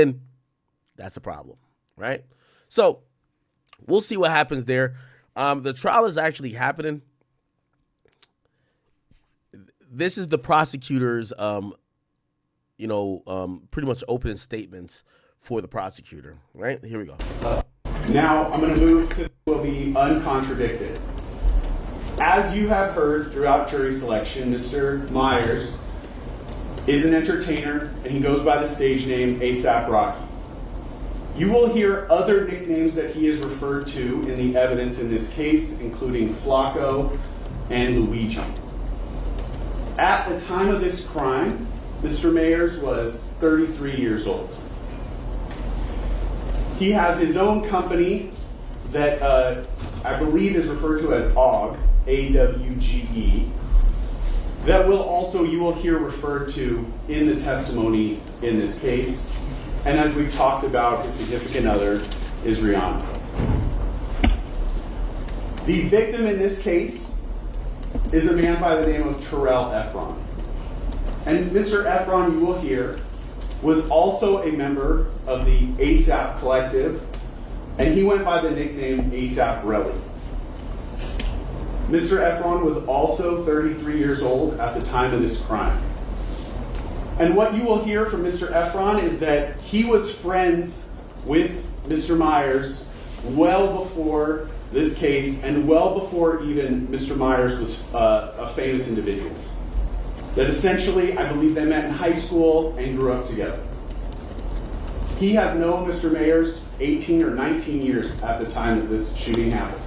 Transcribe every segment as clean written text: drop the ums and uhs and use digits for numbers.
And that's a problem, right? So we'll see what happens there. The trial is actually happening. This is the prosecutor's, pretty much opening statements for the prosecutor, right? Here we go. Now I'm going to move to what will be uncontradicted. As you have heard throughout jury selection, Mr. Myers is an entertainer, and he goes by the stage name A$AP Rocky. You will hear other nicknames that he is referred to in the evidence in this case, including Flacco and Luigi. At the time of this crime, Mr. Myers was 33 years old. He has his own company that I believe is referred to as AWGE, A-W-G-E, that you will hear referred to in the testimony in this case. And as we've talked about, his significant other is Rihanna. The victim in this case is a man by the name of Terrell Efron. And Mr. Efron, you will hear, was also a member of the A$AP Collective, and he went by the nickname A$AP Relly. Mr. Efron was also 33 years old at the time of this crime. And what you will hear from Mr. Efron is that he was friends with Mr. Myers well before this case and well before even Mr. Myers was a famous individual. That essentially, I believe they met in high school and grew up together. He has known Mr. Myers 18 or 19 years at the time that this shooting happens.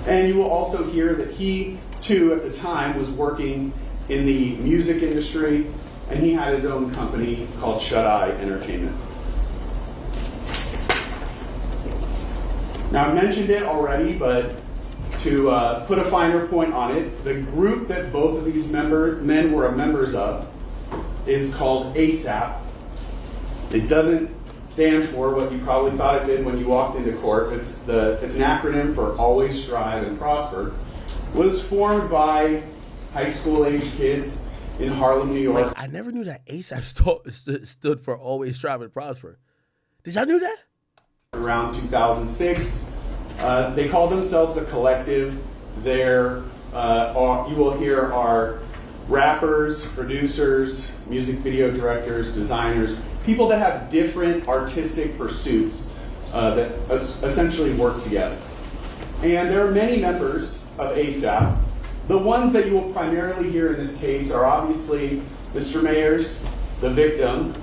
And you will also hear that he, too, at the time, was working in the music industry, and he had his own company called Shut Eye Entertainment. Now, I mentioned it already, but to put a finer point on it, the group that both of these men were members of is called A$AP. It doesn't stand for what you probably thought it did when you walked into court. It's an acronym for Always Strive and Prosper. It was formed by high school age kids in Harlem, New York. Wait, I never knew that A$AP stood for Always Strive and Prosper. Did y'all know that? Around 2006. They call themselves a collective. You will hear are rappers, producers, music video directors, designers, people that have different artistic pursuits that essentially work together. And there are many members of A$AP. The ones that you will primarily hear in this case are obviously Mr. Myers, the victim,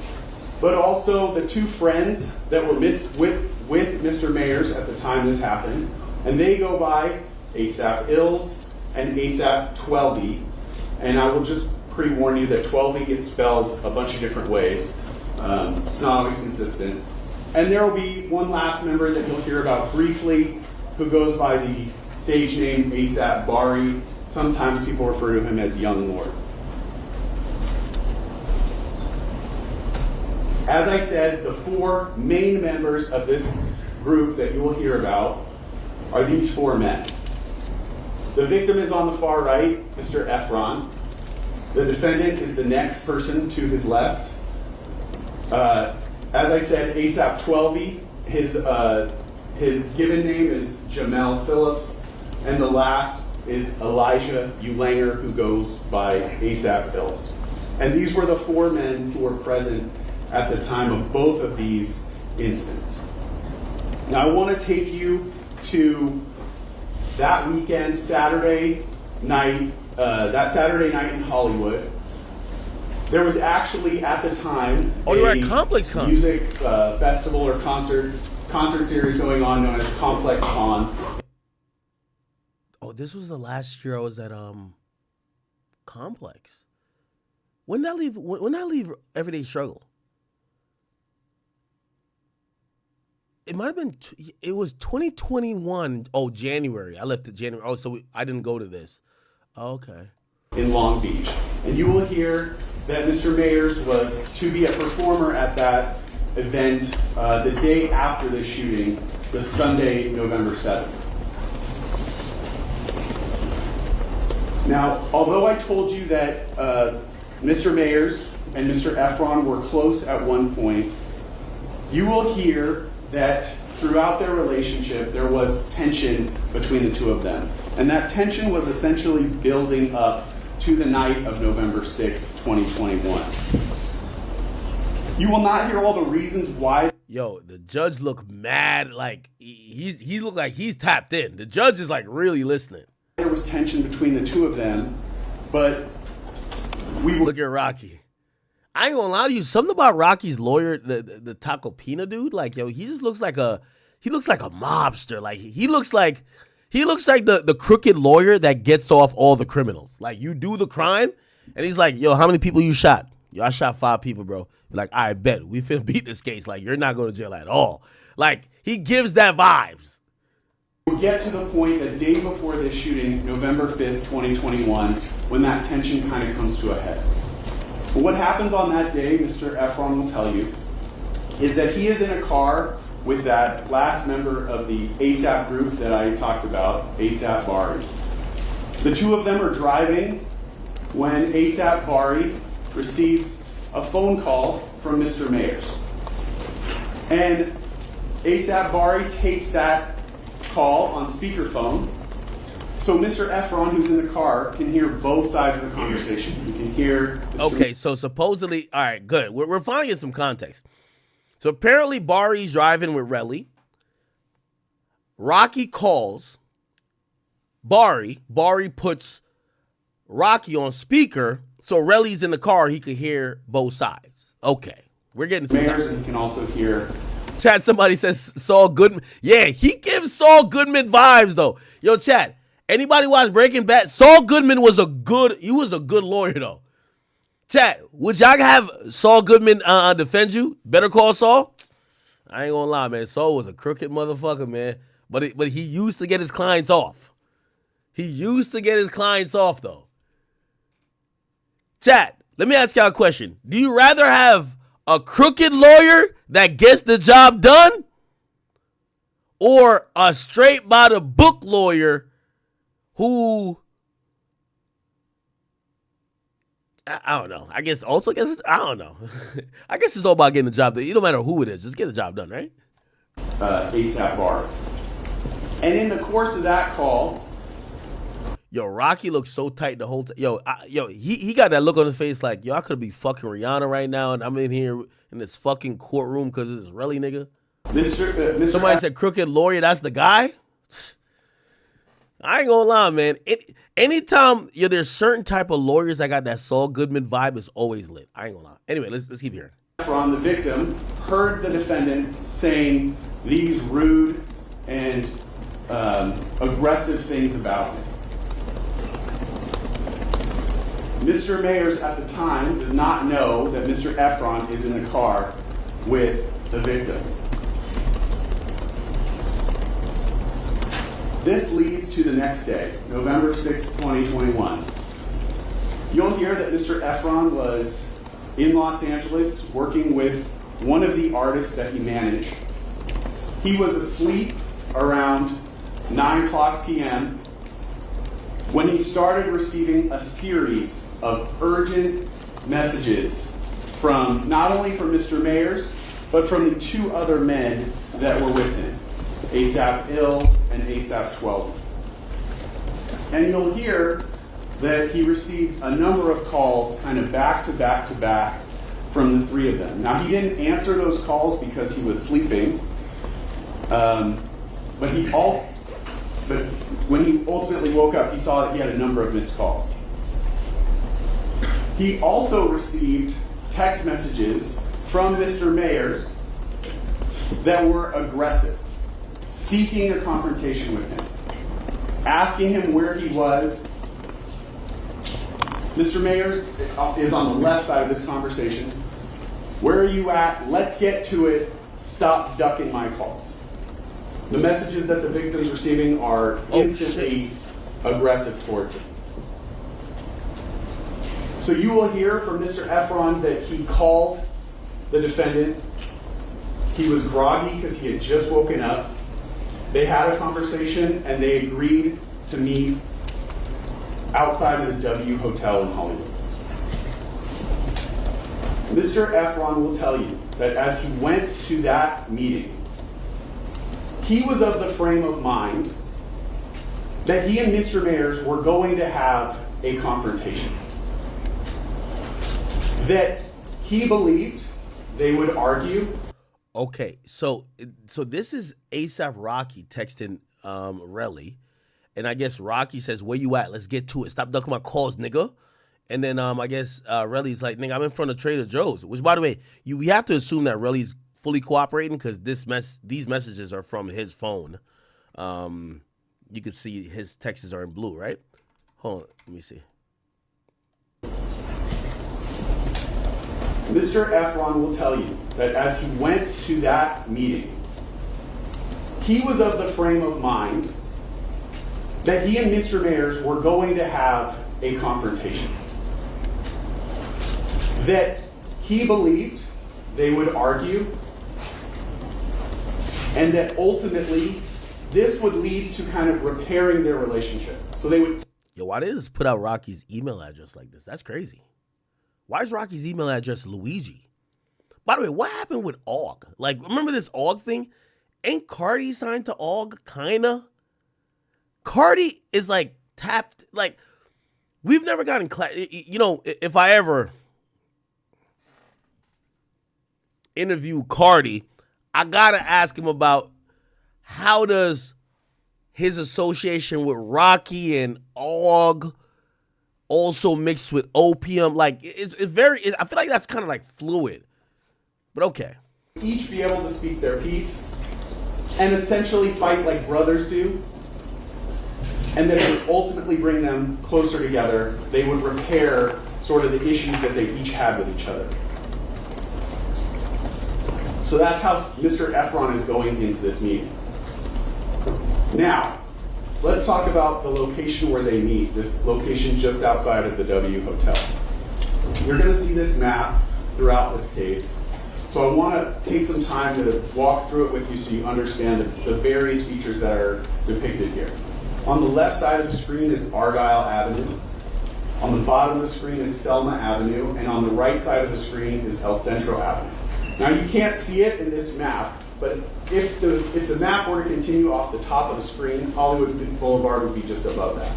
but also the two friends that were with Mr. Myers at the time this happened. And they go by A$AP Ills and A$AP 12E. And I will just pre-warn you that 12E gets spelled a bunch of different ways. It's not always consistent. And there will be one last member that you'll hear about briefly who goes by the stage name A$AP Bari. Sometimes people refer to him as Young Lord. As I said, the four main members of this group that you will hear about are these four men. The victim is on the far right, Mr. Efron. The defendant is the next person to his left. As I said, A$AP 12E, his given name is Jamel Phillips, and the last is Elijah Ulanger, who goes by A$AP Ills. And these were the four men who were present at the time of both of these incidents. Now I want to take you to that weekend, Saturday night in Hollywood. There was actually at the time a music festival or concert series going on known as Complex Con. Oh, this was the last year I was at Complex. When did I leave Everyday Struggle? It might have been. It was 2021. Oh, January. I left in January. Oh, so I didn't go to this. Oh, okay. In Long Beach, and you will hear that Mr. Myers was to be a performer at that event the day after the shooting, the Sunday, November 7th. Now, although I told you that Mr. Myers and Mr. Efron were close at one point, You will hear that throughout their relationship, there was tension between the two of them. And that tension was essentially building up to the night of November 6th, 2021. You will not hear all the reasons why. Yo, the judge looked mad, like he looked like he's tapped in. The judge is like really listening. There was tension between the two of them, but we will look at Rocky. I ain't gonna lie to you, something about Rocky's lawyer, the Taco Pina dude, like yo, he just looks like a mobster. Like he looks like the crooked lawyer that gets off all the criminals. Like you do the crime, and he's like, yo, how many people you shot? Yo, I shot 5 people, bro. Like, I bet we finna beat this case. Like, you're not going to jail at all. Like, he gives that vibes. We'll get to the point the day before this shooting, November 5th, 2021, when that tension kind of comes to a head. But what happens on that day, Mr. Efron will tell you, is that he is in a car with that last member of the ASAP group that I talked about, ASAP Bari. The two of them are driving when ASAP Bari receives a phone call from Mr. Mayers. And ASAP Bari takes that call on speakerphone, so Mr. Efron, who's in the car, can hear both sides of the conversation. He can hear... Okay, so supposedly... All right, good. We're finally getting some context. So apparently Bari's driving with Relly. Rocky calls Bari. Bari puts Rocky on speaker, so Relly's in the car, he could hear both sides. Okay, we're getting some Mayers, and he can also hear... Chat, somebody says Saul Goodman. Yeah, he gives Saul Goodman vibes, though. Yo, chat, anybody watch Breaking Bad? Saul Goodman was a good lawyer, though. Chat, would y'all have Saul Goodman defend you? Better Call Saul? I ain't gonna lie, man. Saul was a crooked motherfucker, man. But he used to get his clients off. He used to get his clients off, though. Chat, let me ask y'all a question. Do you rather have a crooked lawyer that gets the job done, or a straight by the book lawyer who, I don't know. I guess I don't know. I guess it's all about getting the job done. You don't matter who it is, just get the job done, right? ASAP Bari. And in the course of that call, yo, Rocky looks so tight the whole time. Yo, he got that look on his face like, yo, I could be fucking Rihanna right now, and I'm in here in this fucking courtroom because of this Relly nigga. Somebody said crooked lawyer, that's the guy? I ain't gonna lie, man. Anytime there's certain type of lawyers that got that Saul Goodman vibe, is always lit. I ain't gonna lie. Anyway, let's keep hearing. Efron, the victim, heard the defendant saying these rude and aggressive things about him. Mr. Mayers at the time does not know that Mr. Efron is in the car with the victim. This leads to the next day, November 6, 2021. You'll hear that Mr. Efron was in Los Angeles working with one of the artists that he managed. He was asleep around 9:00 p.m. when he started receiving a series of urgent messages from not only from Mr. Mayers, but from the 2 other men that were with him, ASAP Ills and ASAP 12. And you'll hear that he received a number of calls kind of back to back to back from the 3 of them. Now, he didn't answer those calls because he was sleeping, but when he ultimately woke up, he saw that he had a number of missed calls. He also received text messages from Mr. Mayers that were aggressive, seeking a confrontation with him, asking him where he was. Mr. Mayers is on the left side of this conversation. Where are you at? Let's get to it. Stop ducking my calls. The messages that the victim's receiving are instantly aggressive towards him. So you will hear from Mr. Efron that he called the defendant. He was groggy because he had just woken up. They had a conversation and they agreed to meet outside of the W Hotel in Hollywood. Mr. Efron will tell you that as he went to that meeting, he was of the frame of mind that he and Mr. Mayers were going to have a confrontation. That he believed they would argue. Okay, so this is ASAP Rocky texting Relly, and I guess Rocky says, "Where you at? Let's get to it. Stop ducking my calls, nigga." And then I guess Relly's like, "Nigga, I'm in front of Trader Joe's." Which, by the way, we have to assume that Relly's fully cooperating because these messages are from his phone. You can see his texts are in blue, right? Hold on, let me see. Mr. Efron will tell you that as he went to that meeting, he was of the frame of mind that he and Mr. Mayers were going to have a confrontation. That he believed they would argue, and that ultimately this would lead to kind of repairing their relationship. So they would. Yo, why did they just put out Rocky's email address like this? That's crazy. Why is Rocky's email address Luigi? By the way, what happened with AUG? Like, remember this AUG thing? Ain't Cardi signed to AUG? Kinda. Cardi is like tapped. Like, we've never gotten you know, if I ever interview Cardi, I gotta ask him about how does his association with Rocky and AUG also mixed with opium. Like, it's very, I feel like that's kind of like fluid, but okay. Each be able to speak their piece and essentially fight like brothers do, and that it would ultimately bring them closer together. They would repair sort of the issues that they each had with each other. So that's how Mr. Efron is going into this meeting. Now, let's talk about the location where they meet, this location just outside of the W Hotel. You're going to see this map throughout this case. So I want to take some time to walk through it with you so you understand the various features that are depicted here. On the left side of the screen is Argyle Avenue. On the bottom of the screen is Selma Avenue. And on the right side of the screen is El Centro Avenue. Now you can't see it in this map, but if the map were to continue off the top of the screen, Hollywood Boulevard would be just above that.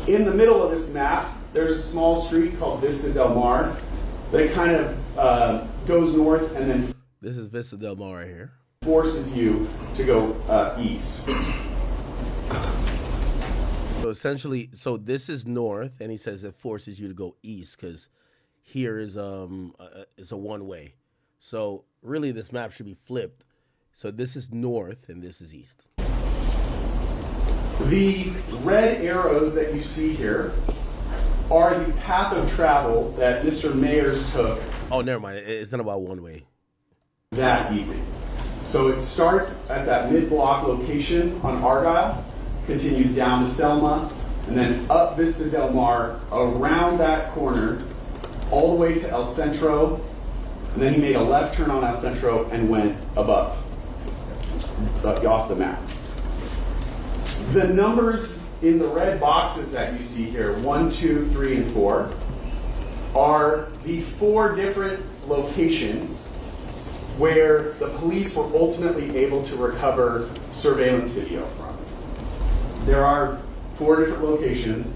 In the middle of this map, there's a small street called Vista Del Mar that kind of goes north and then this is Vista Del Mar right here. Forces you to go east. So essentially, so this is north, and he says it forces you to go east because here is it's a one-way. So really, this map should be flipped. So this is north, and this is east. The red arrows that you see here are the path of travel that Mr. Mayers took. Oh, never mind. It's not about one way. That evening. So it starts at that mid-block location on Argyle, continues down to Selma, and then up Vista Del Mar, around that corner, all the way to El Centro, and then he made a left turn on El Centro and went above, off the map. The numbers in the red boxes that you see here, 1, 2, 3, and 4, are the 4 different locations where the police were ultimately able to recover surveillance video from. There are 4 different locations.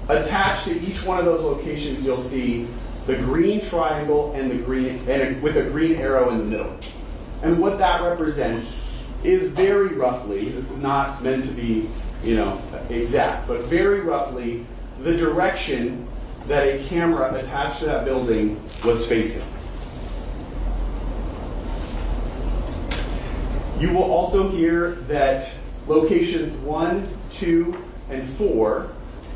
Attached to each one of those locations, you'll see the green triangle and the green, with a green arrow in the middle. And what that represents is very roughly, this is not meant to be, exact, but very roughly the direction that a camera attached to that building was facing. You will also hear that locations 1, 2, and 4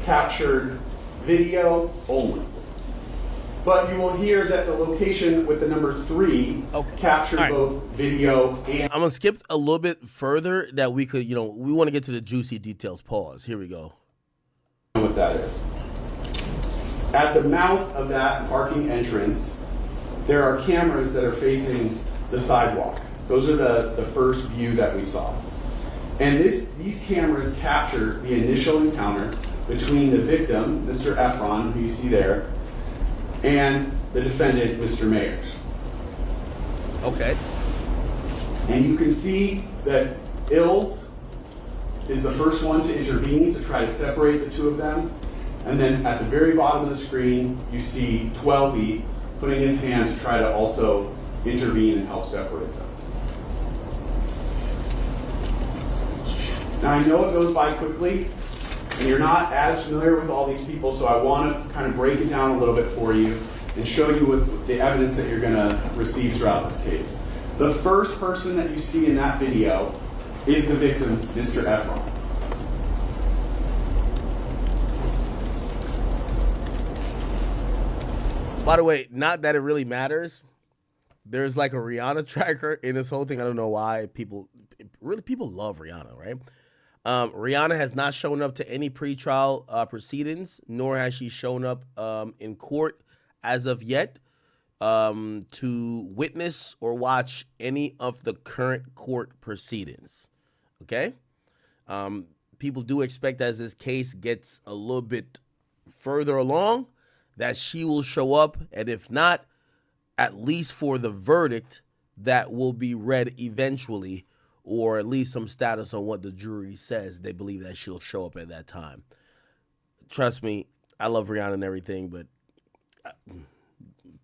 captured video only. But you will hear that the location with the number 3 captured both video and... I'm going to skip a little bit further that we could, we want to get to the juicy details. Pause. Here we go. What that is. At the mouth of that parking entrance, there are cameras that are facing the sidewalk. Those are the first view that we saw. And these cameras capture the initial encounter between the victim, Mr. Efron, who you see there, and the defendant, Mr. Mayers. Okay. And you can see that Ills is the first one to intervene to try to separate the two of them. And then at the very bottom of the screen, you see 12B putting his hand to try to also intervene and help separate them. Now I know it goes by quickly, and you're not as familiar with all these people, so I want to kind of break it down a little bit for you and show you what the evidence that you're going to receive throughout this case. The first person that you see in that video is the victim, Mr. Efron. By the way, not that it really matters. There's like a Rihanna tracker in this whole thing. I don't know why people love Rihanna, right? Rihanna has not shown up to any pretrial proceedings, nor has she shown up in court as of yet to witness or watch any of the current court proceedings. Okay? People do expect, as this case gets a little bit further along, that she will show up, and if not, at least for the verdict that will be read eventually, or at least some status on what the jury says. They believe that she'll show up at that time. Trust me, I love Rihanna and everything, but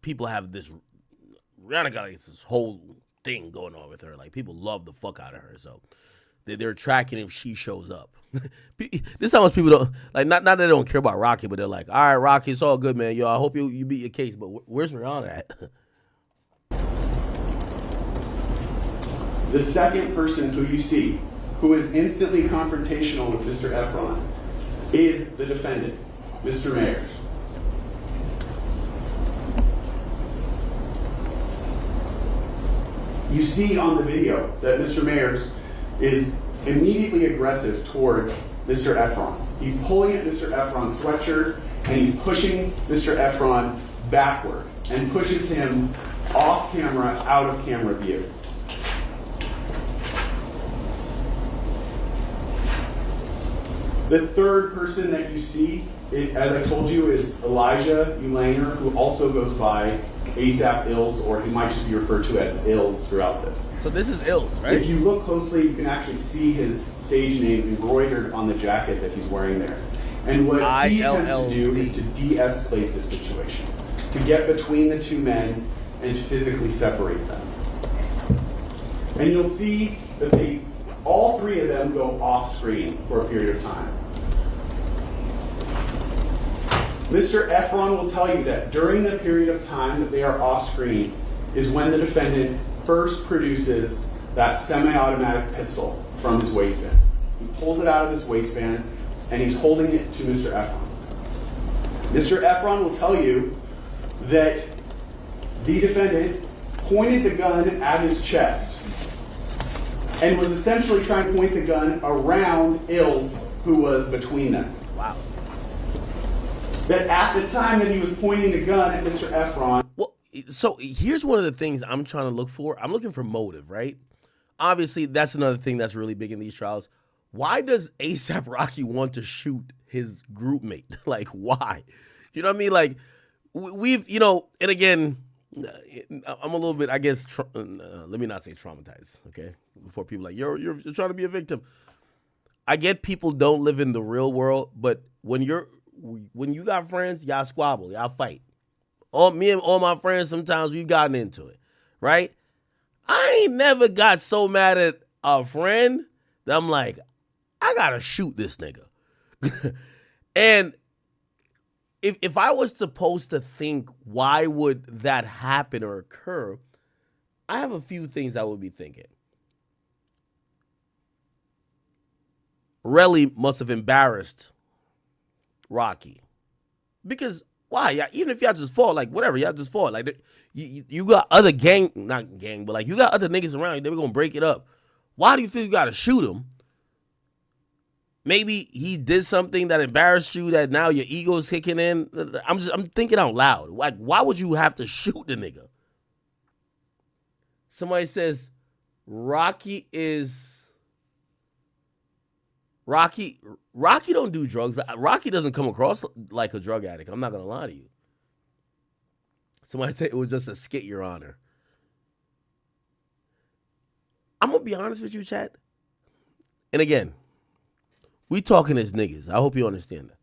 people have this, Rihanna got like this whole thing going on with her. Like, people love the fuck out of her, so they're tracking if she shows up. This is how much people don't, like, not that they don't care about Rocky, but they're like, all right, Rocky, it's all good, man. Yo, I hope you beat your case, but where's Rihanna at? The second person who you see, who is instantly confrontational with Mr. Efron, is the defendant, Mr. Mayers. You see on the video that Mr. Mayers is immediately aggressive towards Mr. Efron. He's pulling at Mr. Efron's sweatshirt, and he's pushing Mr. Efron backward and pushes him off camera, out of camera view. The third person that you see, as I told you, is Elijah Ulanger, who also goes by ASAP Ills, or he might just be referred to as Ills throughout this. So this is Ills, right? If you look closely, you can actually see his stage name embroidered on the jacket that he's wearing there. And what he tends to do is to de-escalate this situation, to get between the two men and to physically separate them. And you'll see that all three of them go off screen for a period of time. Mr. Efron will tell you that during the period of time that they are off screen is when the defendant first produces that semi-automatic pistol from his waistband. He pulls it out of his waistband and he's holding it to Mr. Efron. Mr. Efron will tell you that the defendant pointed the gun at his chest and was essentially trying to point the gun around Ills, who was between them. Wow. That at the time that he was pointing the gun at Mr. Efron. Well, so here's one of the things I'm trying to look for. I'm looking for motive, right? Obviously, that's another thing that's really big in these trials. Why does ASAP Rocky want to shoot his group mate? Like, why? You know what I mean? Like, we've, and again, I'm a little bit, I guess, let me not say traumatized, okay? Before people like, you're trying to be a victim. I get people don't live in the real world, but when you got friends, y'all squabble, y'all fight. Me and all my friends, sometimes we've gotten into it, right? I ain't never got so mad at a friend that I'm like, I gotta shoot this nigga. And if I was supposed to think why would that happen or occur, I have a few things I would be thinking. Relly must have embarrassed Rocky. Because why? Yeah, even if y'all just fought, like whatever, y'all just fought. Like you got other not gang, but like you got other niggas around you, they were gonna break it up. Why do you think you gotta shoot him? Maybe he did something that embarrassed you that now your ego's kicking in. I'm thinking out loud. Like, why would you have to shoot the nigga? Somebody says Rocky don't do drugs. Rocky doesn't come across like a drug addict. I'm not gonna lie to you. Somebody said it was just a skit, Your Honor. I'm going to be honest with you, chat. And again, we talking as niggas. I hope you understand that.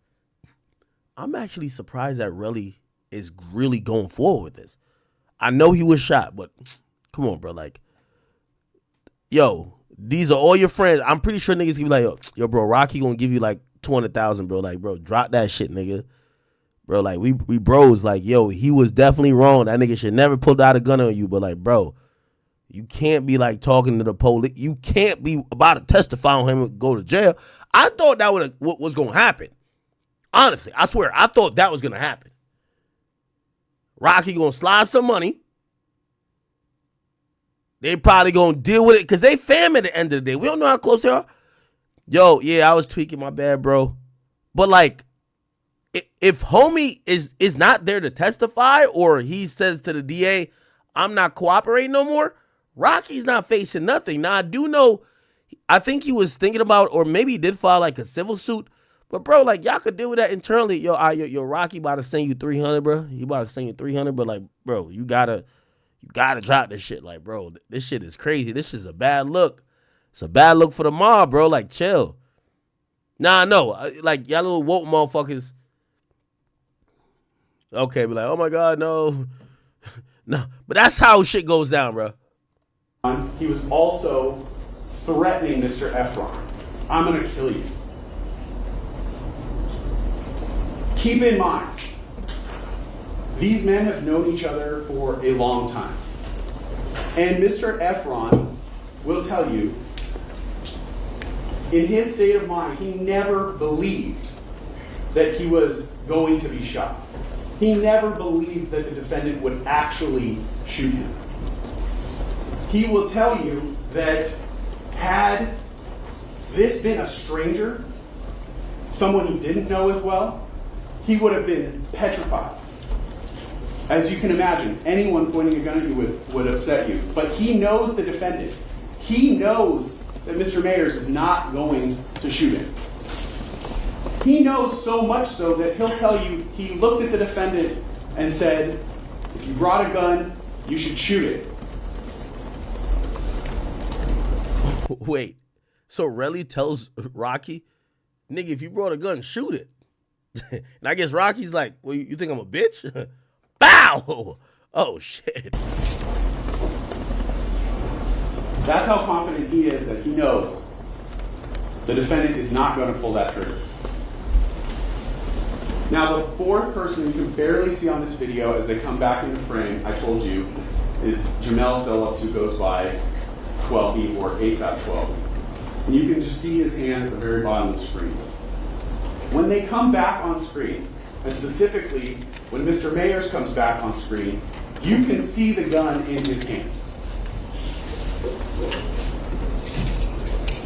I'm actually surprised that Relly is really going forward with this. I know he was shot, but come on, bro. Like, yo, these are all your friends. I'm pretty sure niggas can be like, yo, bro, Rocky gonna give you like 200,000, bro. Like, bro, drop that shit, nigga. Bro, like, we bros, like, yo, he was definitely wrong. That nigga should never pull out a gun on you. But, like, bro, you can't be, like, talking to the police. You can't be about to testify on him and go to jail. I thought that was going to happen. Honestly, I swear, I thought that was going to happen. Rocky going to slide some money. They probably going to deal with it because they fam at the end of the day. We don't know how close they are. Yo, yeah, I was tweaking, my bad, bro. But, like, if homie is not there to testify or he says to the DA, I'm not cooperating no more, Rocky's not facing nothing. Now, I do know, I think he was thinking about, or maybe he did file like a civil suit. But, bro, like, y'all could deal with that internally. Yo, Rocky about to send you 300, bro. He about to send you 300, but, like, bro, you gotta drop this shit. Like, bro, this shit is crazy. This is a bad look. It's a bad look for the mob, bro. Like, chill. Nah, no. Like, y'all little woke motherfuckers. Okay, be like, oh my God, no. No, but that's how shit goes down, bro. He was also threatening Mr. Efron. I'm going to kill you. Keep in mind, these men have known each other for a long time. And Mr. Efron will tell you, in his state of mind, he never believed that he was going to be shot. He never believed that the defendant would actually shoot him. He will tell you that had this been a stranger, someone he didn't know as well, he would have been petrified. As you can imagine, anyone pointing a gun at you would upset you. But he knows the defendant. He knows that Mr. Mayers is not going to shoot him. He knows so much so that he'll tell you he looked at the defendant and said, if you brought a gun, you should shoot it. Wait, so Relly tells Rocky, nigga, if you brought a gun, shoot it. And I guess Rocky's like, well, you think I'm a bitch? Bow! Oh, shit. That's how confident he is that he knows the defendant is not going to pull that trigger. Now, the fourth person you can barely see on this video as they come back into frame, I told you, is Jamel Phillips, who goes by 12E or ASAP 12. And you can just see his hand at the very bottom of the screen. When they come back on screen, and specifically when Mr. Mayers comes back on screen, you can see the gun in his hand.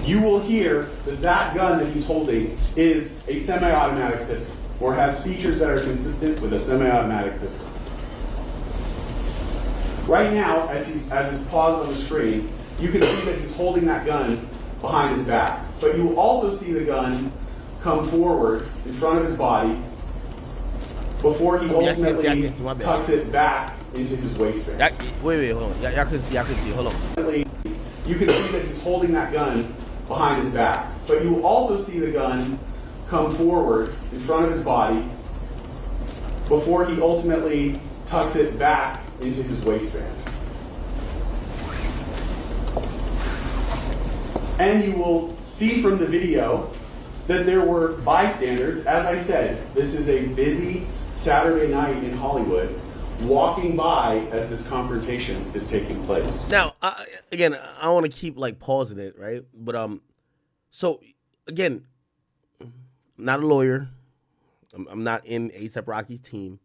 You will hear that that gun that he's holding is a semi-automatic pistol, or has features that are consistent with a semi-automatic pistol. Right now, as it's paused on the screen, you can see that he's holding that gun behind his back. But you will also see the gun come forward in front of his body before he ultimately tucks it back into his waistband. Wait, hold on. Y'all can see, hold on. You can see that he's holding that gun behind his back. But you will also see the gun come forward in front of his body before he ultimately tucks it back into his waistband. And you will see from the video that there were bystanders. As I said, this is a busy Saturday night in Hollywood, walking by as this confrontation is taking place. Now, again, I want to keep like pausing it, right? But so again, I'm not a lawyer. I'm not in A$AP Rocky's team.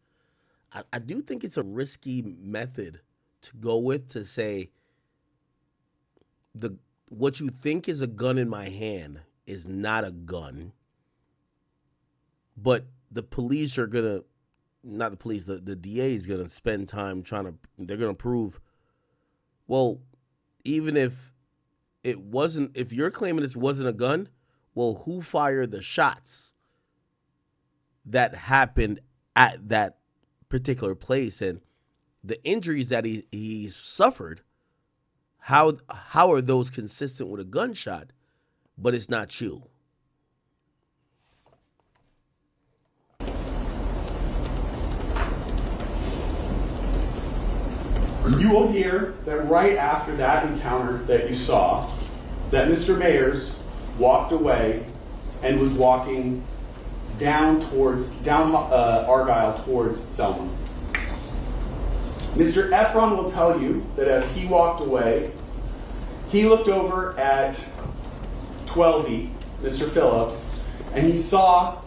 I do think it's a risky method to go with to say what you think is a gun in my hand is not a gun, but the police are gonna, not the police, the DA is gonna spend time they're gonna prove, well, even if it wasn't, if you're claiming this wasn't a gun, well, who fired the shots that happened at that particular place? And the injuries that he suffered, how are those consistent with a gunshot, but it's not you? You will hear that right after that encounter that you saw, that Mr. Mayers walked away and was walking down Argyle towards Selma. Mr. Efron will tell you that as he walked away, he looked over at 12E, Mr. Phillips, and he saw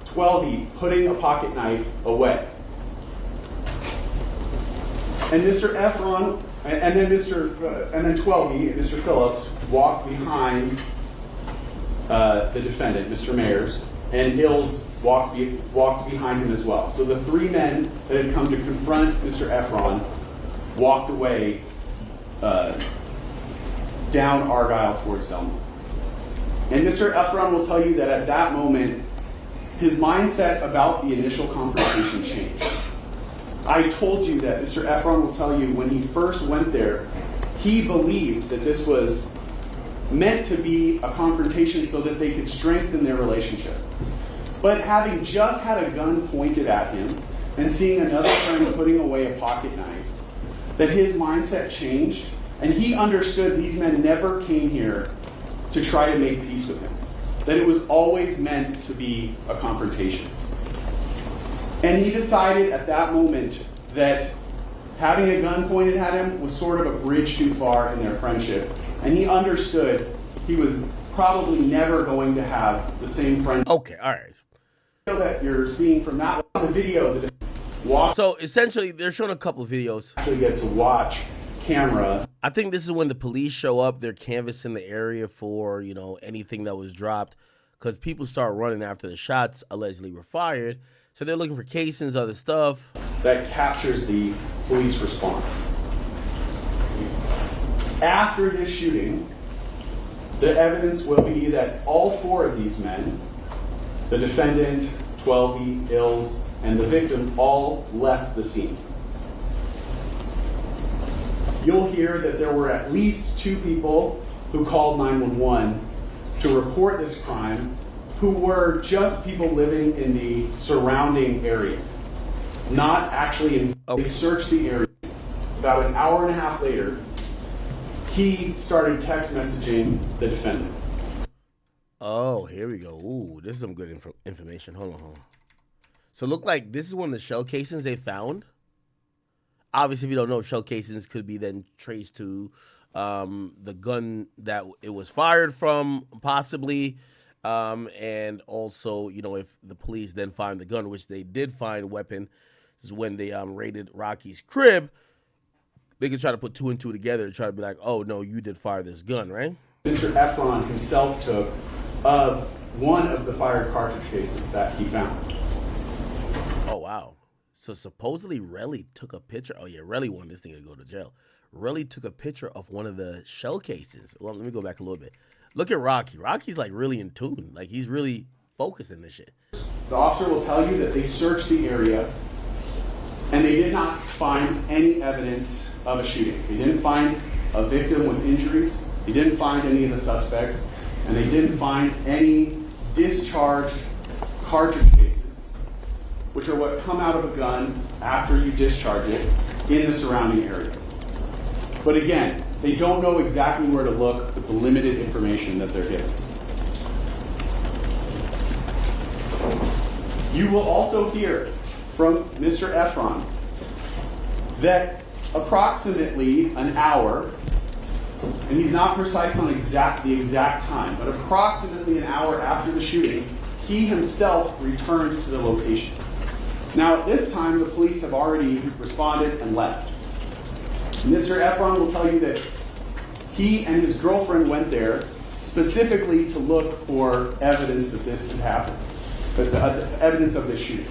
12E putting a pocket knife away. And Mr. Efron, and then 12E, Mr. Phillips, walked behind the defendant, Mr. Mayers, and Ills walked behind him as well. So the three men that had come to confront Mr. Efron walked away down Argyle towards Selma. And Mr. Efron will tell you that at that moment, his mindset about the initial confrontation changed. I told you that Mr. Efron will tell you when he first went there, he believed that this was meant to be a confrontation so that they could strengthen their relationship. But having just had a gun pointed at him and seeing another friend putting away a pocket knife, that his mindset changed and he understood these men never came here to try to make peace with him. That it was always meant to be a confrontation. And he decided at that moment that having a gun pointed at him was sort of a bridge too far in their friendship. And he understood he was probably never going to have the same friend. Okay, all right. That you're seeing from that the video that so essentially they're showing a couple of videos. Actually get to watch camera. I think this is when the police show up. They're canvassing the area for, anything that was dropped, because people start running after the shots allegedly were fired. So they're looking for casings, other stuff. That captures the police response. After this shooting, the evidence will be that all four of these men, the defendant, 12E, Ills, and the victim, all left the scene. You'll hear that there were at least two people who called 911 to report this crime, who were just people living in the surrounding area, not actually in. They searched the area. About an hour and a half later, he started text messaging the defendant. Oh, here we go. Ooh, this is some good information. Hold on. So look like this is one of the shell casings they found. Obviously, if you don't know, shell casings could be then traced to the gun that it was fired from, possibly. And also, if the police then find the gun, which they did find weapon, this is when they raided Rocky's crib, they could try to put two and two together to try to be like, oh, no, you did fire this gun, right? Mr. Efron himself took of one of the fired cartridge cases that he found. Oh, wow. So supposedly Relly took a picture. Oh, yeah, Relly wanted this thing to go to jail. Relly took a picture of one of the shell casings. Well, let me go back a little bit. Look at Rocky. Rocky's like really in tune. Like he's really focusing this shit. The officer will tell you that they searched the area and they did not find any evidence of a shooting. They didn't find a victim with injuries. They didn't find any of the suspects. And they didn't find any discharged cartridge cases, which are what come out of a gun after you discharge it in the surrounding area. But again, they don't know exactly where to look with the limited information that they're given. You will also hear from Mr. Efron that approximately an hour, and he's not precise on the exact time, but approximately an hour after the shooting, he himself returned to the location. Now at this time, the police have already responded and left. Mr. Efron will tell you that he and his girlfriend went there specifically to look for evidence that this had happened, the evidence of this shooting.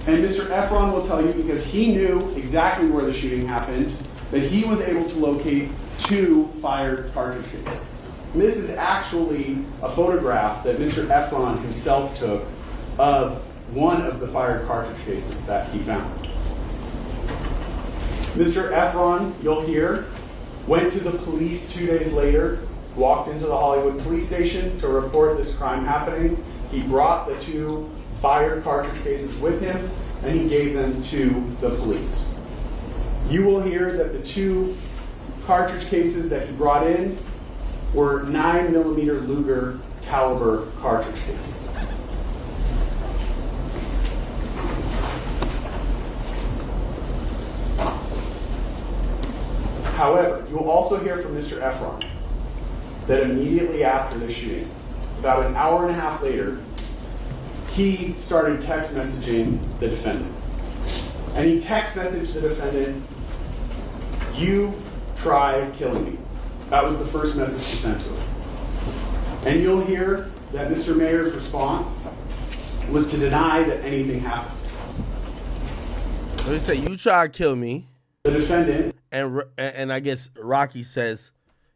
And Mr. Efron will tell you, because he knew exactly where the shooting happened, that he was able to locate two fired cartridge cases. And this is actually a photograph that Mr. Efron himself took of one of the fired cartridge cases that he found. Mr. Efron, you'll hear, went to the police 2 days later, walked into the Hollywood police station to report this crime happening. He brought the 2 fired cartridge cases with him, and he gave them to the police. You will hear that the 2 cartridge cases that he brought in were 9mm Luger caliber cartridge cases. However, you will also hear from Mr. Efron that immediately after the shooting, about an hour and a half later, he started text messaging the defendant. And he text messaged the defendant, "You try killing me." That was the first message he sent to him. And you'll hear that Mr. Mayer's response was to deny that anything happened. They say, "You try to kill me." The defendant, and I guess Rocky says,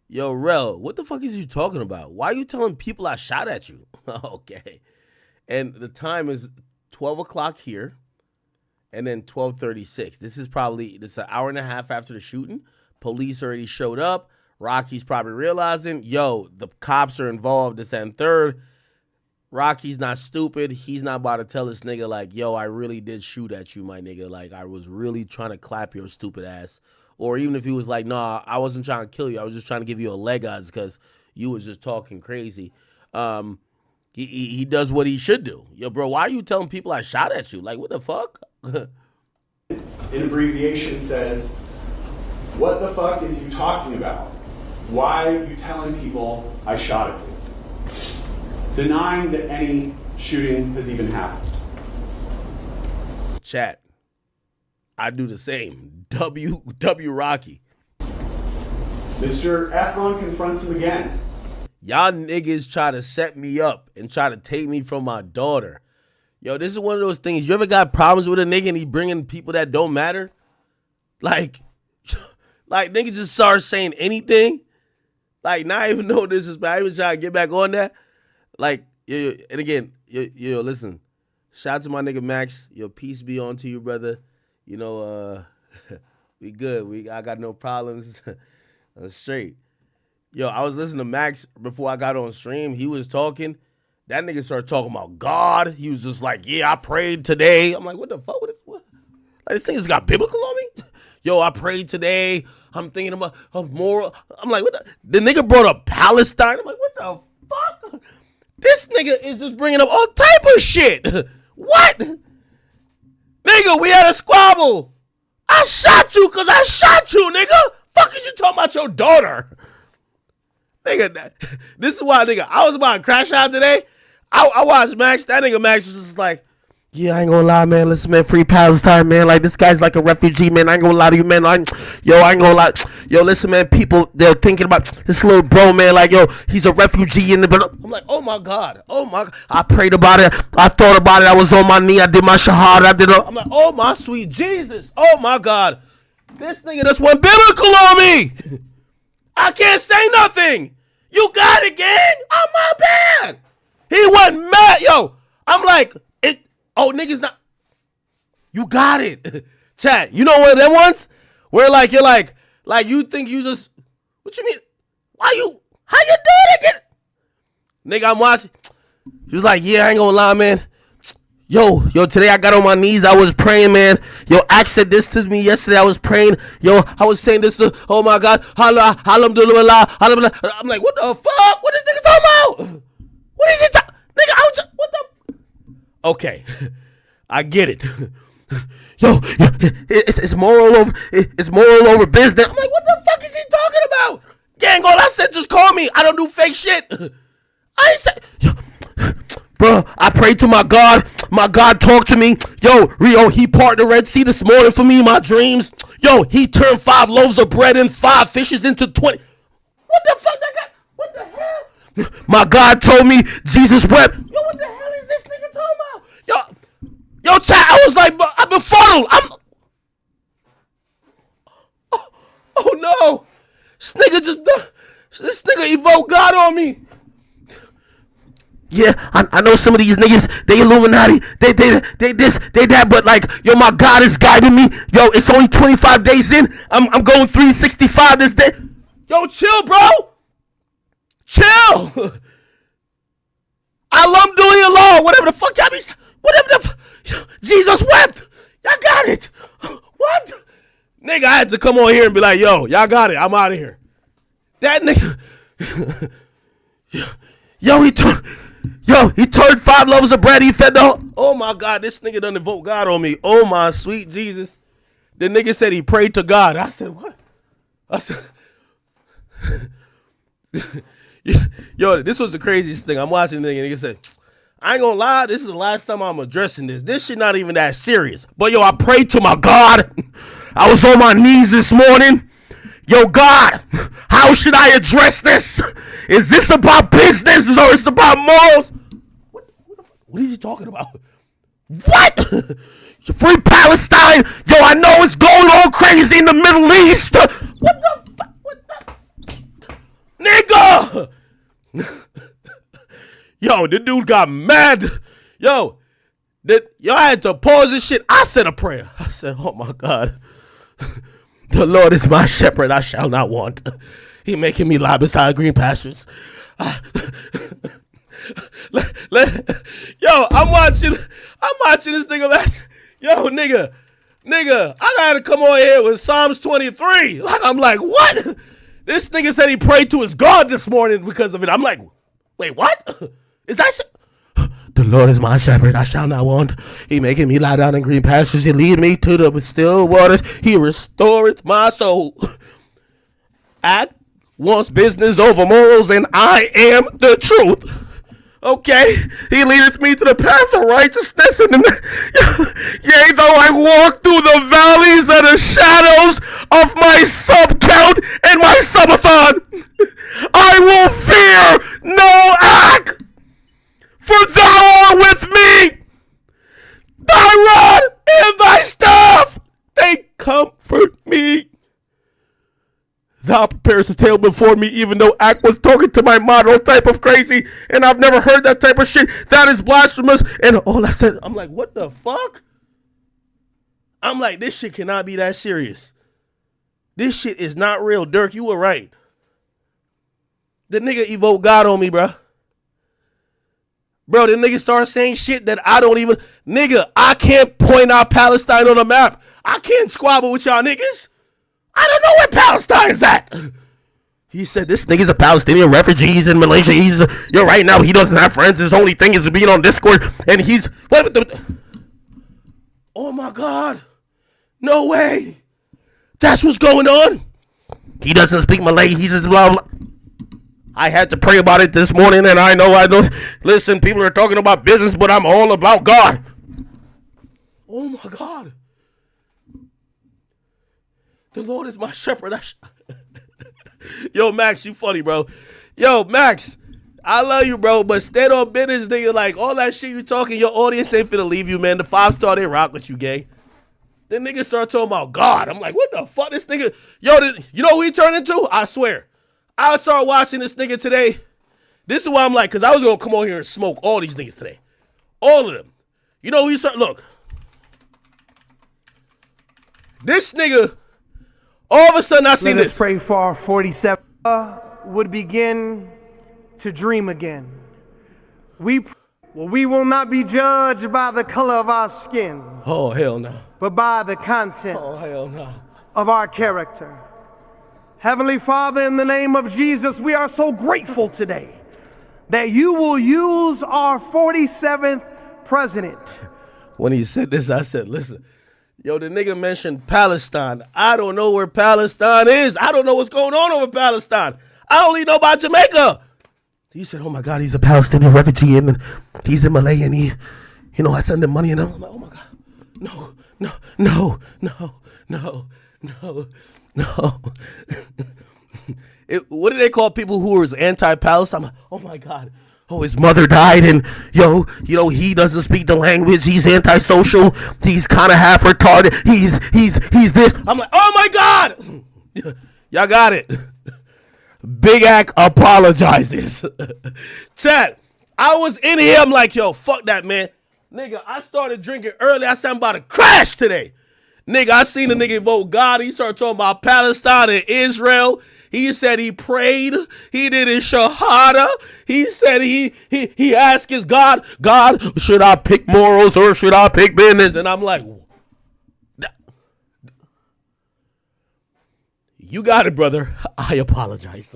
"Yo, Rel, what the fuck is you talking about? Why are you telling people I shot at you?" Okay. And the time is 12 o'clock here, and then 12:36. This is an hour and a half after the shooting. Police already showed up. Rocky's probably realizing, yo, the cops are involved, this and third. Rocky's not stupid. He's not about to tell this nigga, like, yo, I really did shoot at you, my nigga. Like, I was really trying to clap your stupid ass. Or even if he was like, nah, I wasn't trying to kill you. I was just trying to give you a leg eyes because you was just talking crazy. He does what he should do. Yo, bro, why are you telling people I shot at you? Like, what the fuck? in abbreviation, says, "What the fuck is you talking about? Why are you telling people I shot at you?" Denying that any shooting has even happened. Chat, I do the same. W Rocky. Mr. Efron confronts him again. Y'all niggas try to set me up and try to take me from my daughter. Yo, this is one of those things. You ever got problems with a nigga and he bringing people that don't matter? Like niggas just start saying anything. Like, not even know this is bad. I even try to get back on that. Like, and again, yo, listen. Shout out to my nigga Max. Yo, peace be on to you, brother. You know, we good. I got no problems. I'm straight. Yo, I was listening to Max before I got on stream. He was talking. That nigga started talking about God. He was just like, yeah, I prayed today. I'm like, what the fuck? What? Like, this thing has got biblical on me? Yo, I prayed today. I'm thinking about moral. I'm like, what the nigga brought up Palestine. I'm like, what the fuck? This nigga is just bringing up all type of shit. What? Nigga, we had a squabble. I shot you because I shot you, nigga. Fuck is you talking about your daughter? Nigga, this is why, nigga, I was about to crash out today. I watched Max. That nigga Max was just like, yeah, I ain't gonna lie, man. Listen, man, free Palestine, man. Like, this guy's like a refugee, man. I ain't gonna lie to you, man. I ain't gonna lie. Yo, listen, man. People, they're thinking about this little bro, man. Like, yo, he's a refugee in the. I'm like, oh my God. I prayed about it. I thought about it. I was on my knee. I did my shahada. I'm like, oh my sweet Jesus. Oh my God. This nigga just went biblical on me. I can't say nothing. You got it, gang. I'm my bad. He went mad. Yo, I'm like, oh, niggas not. You got it. Chat, you know one of them ones? Where like, you're like you think you just, what you mean? How you doing it? Nigga, I'm watching. He was like, yeah, I ain't gonna lie, man. Yo, today I got on my knees. I was praying, man. Yo, Axe said this to me yesterday. I was praying. Yo, I was saying this to, oh my God. Alhamdulillah. I'm like, what the fuck? What is nigga talking about? What is he talking? Nigga, I was just, what the? Okay, I get it. Yo, it's moral over business. I'm like, what the fuck is he talking about? Gang, all I said, just call me. I don't do fake shit. I ain't say, yo, bro, I prayed to my God. My God talked to me. Yo, Rio, he parted the Red Sea this morning for me in my dreams. Yo, he turned 5 loaves of bread and 5 fishes into 20. What the fuck? What the hell? My God told me Jesus wept. Yo, what the hell is this nigga talking about? Yo, chat, I was like, I'm befuddled. Oh no. This nigga evoked God on me. Yeah, I know some of these niggas, they Illuminati, they this, they that, but like, yo, my God is guiding me. Yo, it's only 25 days in. I'm going 365 this day. Yo, chill, bro. Chill. Alhamdulillah, whatever the fuck y'all be, whatever the Jesus wept. Y'all got it. What? Nigga, I had to come on here and be like, yo, y'all got it. I'm out of here. That nigga. He turned 5 loaves of bread. He fed the whole. Oh my God, this nigga done invoke God on me. Oh my sweet Jesus. The nigga said he prayed to God. I said, what? I said, yo, this was the craziest thing. I'm watching the nigga said, I ain't gonna lie, this is the last time I'm addressing this. This shit not even that serious. But yo, I prayed to my God. I was on my knees this morning. Yo, God, how should I address this? Is this about business or is it about morals? What are you talking about? What? Free Palestine? Yo, I know it's going on crazy in the Middle East. What the fuck? Nigga! Yo, the dude got mad. Yo, I had to pause this shit. I said a prayer. I said, oh my God. The Lord is my shepherd, I shall not want. He making me lie beside green pastures. Yo, I'm watching this nigga last. Yo, nigga, I gotta come on here with Psalms 23. I'm like, what? This nigga said he prayed to his God this morning because of it. I'm like, wait, what? Is that the Lord is my shepherd, I shall not want. He making me lie down in green pastures. He lead me to the still waters. He restoreth my soul. Act wants business over morals, and I am the truth. Okay, he leadeth me to the path of righteousness, and yea, though I walk through the valleys of the shadows of my sub-count and my subathon, I will fear no act, for thou art with me. Thy rod and thy staff, they comfort me. Thou preparest a table before me, even though Ack was talking to my model type of crazy, and I've never heard that type of shit. That is blasphemous. And all I said, I'm like, what the fuck? I'm like, this shit cannot be that serious. This shit is not real. Dirk, you were right. The nigga evoked God on me, bro. Bro, the nigga started saying shit that I don't even... Nigga, I can't point out Palestine on a map. I can't squabble with y'all niggas. I don't know where Palestine's at. He said this nigga's a Palestinian refugee. He's in Malaysia. You're right now. He doesn't have friends. His only thing is being on Discord. And he's... Oh my God. No way. That's what's going on. He doesn't speak Malay. He's just blah, blah. I had to pray about it this morning, and I know. Listen, people are talking about business, but I'm all about God. Oh my God. The Lord is my shepherd. Yo, Max, you funny, bro. Yo, Max, I love you, bro, but stand on business, nigga. Like, all that shit you talking, your audience ain't finna leave you, man. The 5-star, they rock with you, gang. Then niggas start talking about God. I'm like, what the fuck? This nigga, yo, you know who he turned into? I swear. I started watching this nigga today. This is why I'm like, because I was going to come on here and smoke all these niggas today. All of them. You know who he started? Look. This nigga... All of a sudden, I see this. Let us pray for our 47 would begin to dream again. We will not be judged by the color of our skin. Oh, hell no. But by the content of our character. Heavenly Father, in the name of Jesus, we are so grateful today that you will use our 47th president. When he said this, I said, listen. Yo, the nigga mentioned Palestine. I don't know where Palestine is. I don't know what's going on over Palestine. I only know about Jamaica. He said, oh my God, he's a Palestinian refugee and he's in Malay and he, I send him money and I'm like, oh my God. No. What do they call people who are anti-Palestine? I'm like, oh my God. Oh, his mother died and, he doesn't speak the language. He's antisocial. He's kind of half retarded. He's this. I'm like, oh my God. Y'all got it. Big Ack apologizes. Chat, I was in here. I'm like, yo, fuck that, man. Nigga, I started drinking early. I said I'm about to crash today. Nigga, I seen the nigga invoke God. He started talking about Palestine and Israel. He said he prayed. He did his shahada. He said he asked his God, should I pick morals or should I pick business? And I'm like, you got it, brother. I apologize.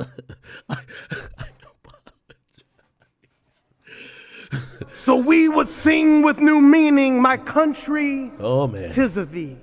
So we would sing with new meaning, my country, oh man, 'tis of thee.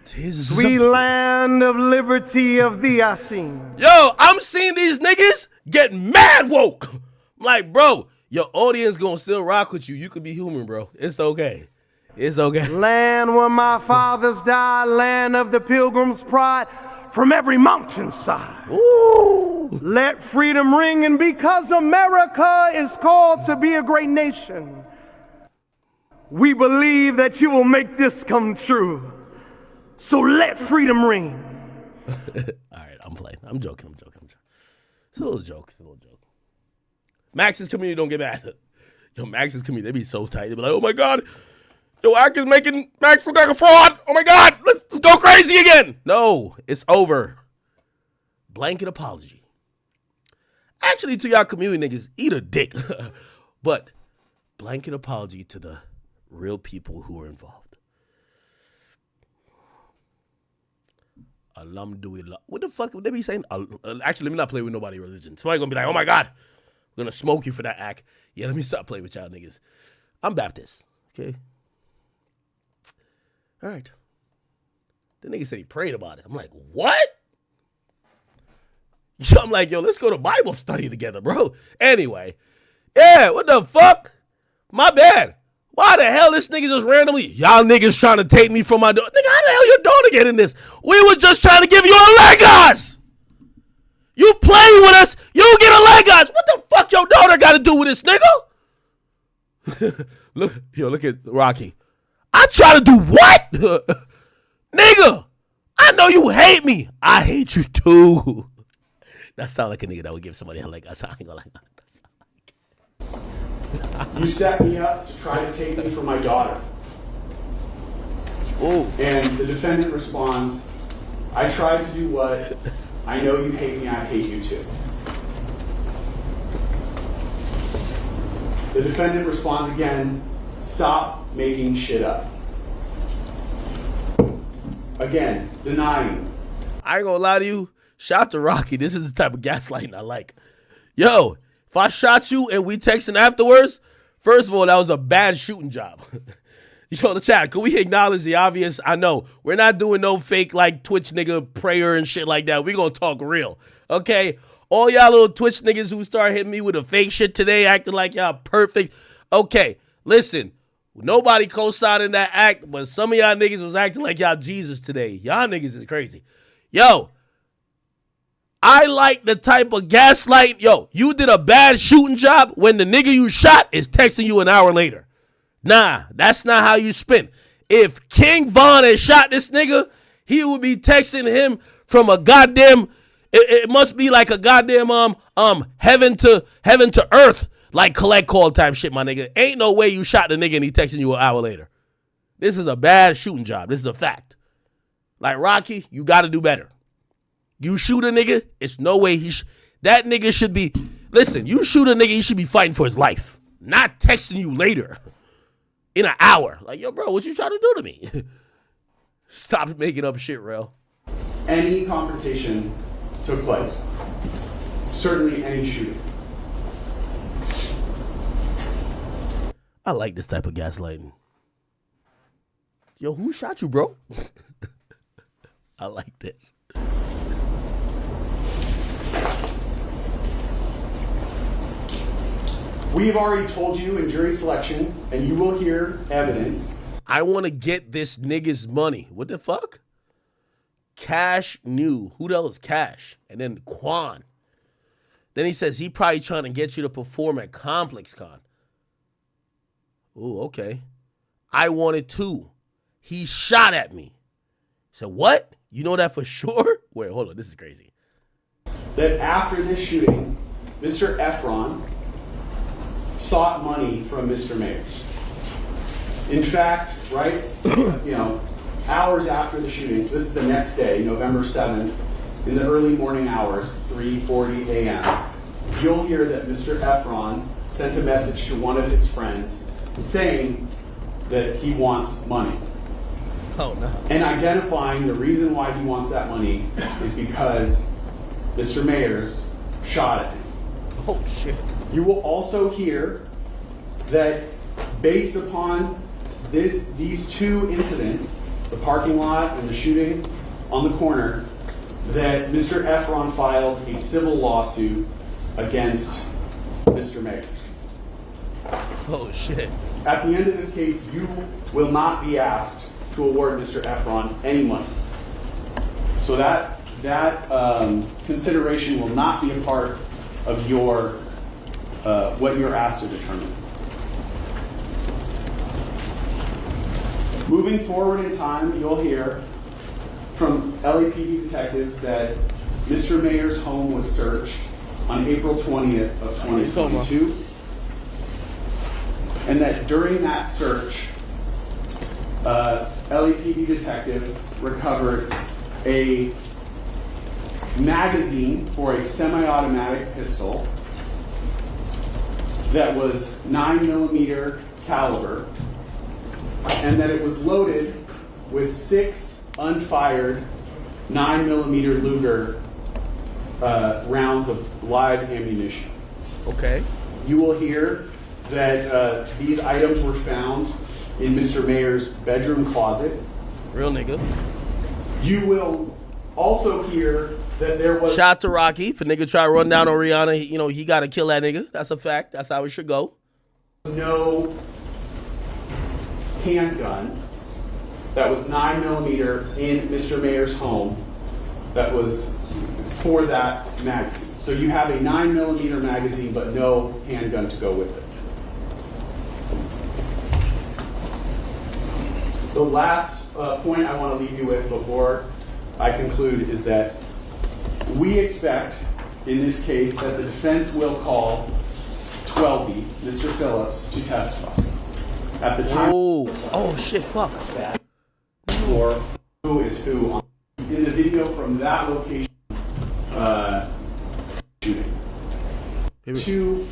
Tis Sweet land of liberty, of thee I sing. Yo, I'm seeing these niggas get mad woke. I'm like, bro, your audience gonna still rock with you. You could be human, bro. It's okay. It's okay. Land where my fathers died, land of the pilgrim's pride, from every mountainside. Ooh. Let freedom ring, and because America is called to be a great nation, we believe that you will make this come true. So let freedom ring. All right, I'm playing. I'm joking. It's a little joke. Max's community don't get mad. Yo, Max's community, they be so tight. They be like, oh my God, yo, Ak is making Max look like a fraud. Oh my God, let's go crazy again. No, it's over. Blanket apology. Actually, to y'all community niggas, eat a dick. But blanket apology to the real people who are involved. Alhamdulillah. What the fuck would they be saying? Actually, let me not play with nobody religion. Somebody gonna be like, oh my God, I'm gonna smoke you for that act. Yeah, let me stop playing with y'all niggas. I'm Baptist, okay? All right. The nigga said he prayed about it. I'm like, what? I'm like, yo, let's go to Bible study together, bro. Anyway, yeah, what the fuck? My bad. Why the hell this nigga just randomly, y'all niggas trying to take me from my daughter? Nigga, how the hell your daughter get in this? We was just trying to give you a Legos. You play with us, you get a Legos. What the fuck your daughter got to do with this, nigga? Look at Rocky. I try to do what? Nigga, I know you hate me. I hate you too. That sound like a nigga that would give somebody a Legos. I ain't gonna lie. You set me up to try to take me from my daughter. Ooh. And the defendant responds, I tried to do what? I know you hate me, I hate you too. The defendant responds again, stop making shit up. Again, denying. I ain't gonna lie to you. Shout out to Rocky. This is the type of gaslighting I like. Yo, if I shot you and we texting afterwards, first of all, that was a bad shooting job. Yo, the chat, can we acknowledge the obvious? I know, we're not doing no fake like Twitch nigga prayer and shit like that. We gonna talk real, okay? All y'all little Twitch niggas who start hitting me with the fake shit today, acting like y'all perfect. Okay, listen, nobody co-signing that act, but some of y'all niggas was acting like y'all Jesus today. Y'all niggas is crazy. Yo, I like the type of gaslight. Yo, you did a bad shooting job when the nigga you shot is texting you an hour later. Nah, that's not how you spin. If King Von had shot this nigga, he would be texting him from a goddamn, it must be like a goddamn heaven to earth, like collect call type shit, my nigga. Ain't no way you shot the nigga and he texting you an hour later. This is a bad shooting job. This is a fact. Like Rocky, you got to do better. You shoot a nigga, it's no way that nigga should be, listen, you shoot a nigga, he should be fighting for his life, not texting you later in an hour. Like, yo, bro, what you trying to do to me? Stop making up shit, Rel. Any confrontation took place. Certainly any shooting. I like this type of gaslighting. Yo, who shot you, bro? I like this. We've already told you in jury selection, and you will hear evidence. I want to get this nigga's money. What the fuck? Cash knew. Who the hell is Cash? And then Quan. Then he says he probably trying to get you to perform at Complex Con. Ooh, okay. I wanted to. He shot at me. So what? You know that for sure? Wait, hold on. This is crazy. That after this shooting, Mr. Efron sought money from Mr. Mayers. In fact, right, hours after the shootings, this is the next day, November 7th, in the early morning hours, 3:40 a.m., you'll hear that Mr. Efron sent a message to one of his friends saying that he wants money. Oh, no. And identifying the reason why he wants that money is because Mr. Mayers shot at him. Oh, shit. You will also hear that based upon these two incidents, the parking lot and the shooting on the corner, that Mr. Efron filed a civil lawsuit against Mr. Mayers. Oh, shit. At the end of this case, you will not be asked to award Mr. Efron any money. So that consideration will not be a part of your what you're asked to determine. Moving forward in time, you'll hear from LAPD detectives that Mr. Mayer's home was searched on April 20th of 2022, and that during that search, LAPD detective recovered a magazine for a semi-automatic pistol that was 9mm caliber, and that it was loaded with 6 unfired 9mm Luger rounds of live ammunition. Okay. You will hear that these items were found in Mr. Mayer's bedroom closet. Real nigga. You will also hear that there was... Shout out to Rocky. If a nigga try to run down on Rihanna, he got to kill that nigga. That's a fact. That's how it should go. No handgun that was 9mm in Mr. Mayer's home that was for that magazine. So you have a 9mm magazine, but no handgun to go with it. The last point I want to leave you with before I conclude is that we expect, in this case, that the defense will call 12B, Mr. Phillips, to testify. At the time, oh shit, fuck. That or who is who in the video from that location shooting. Two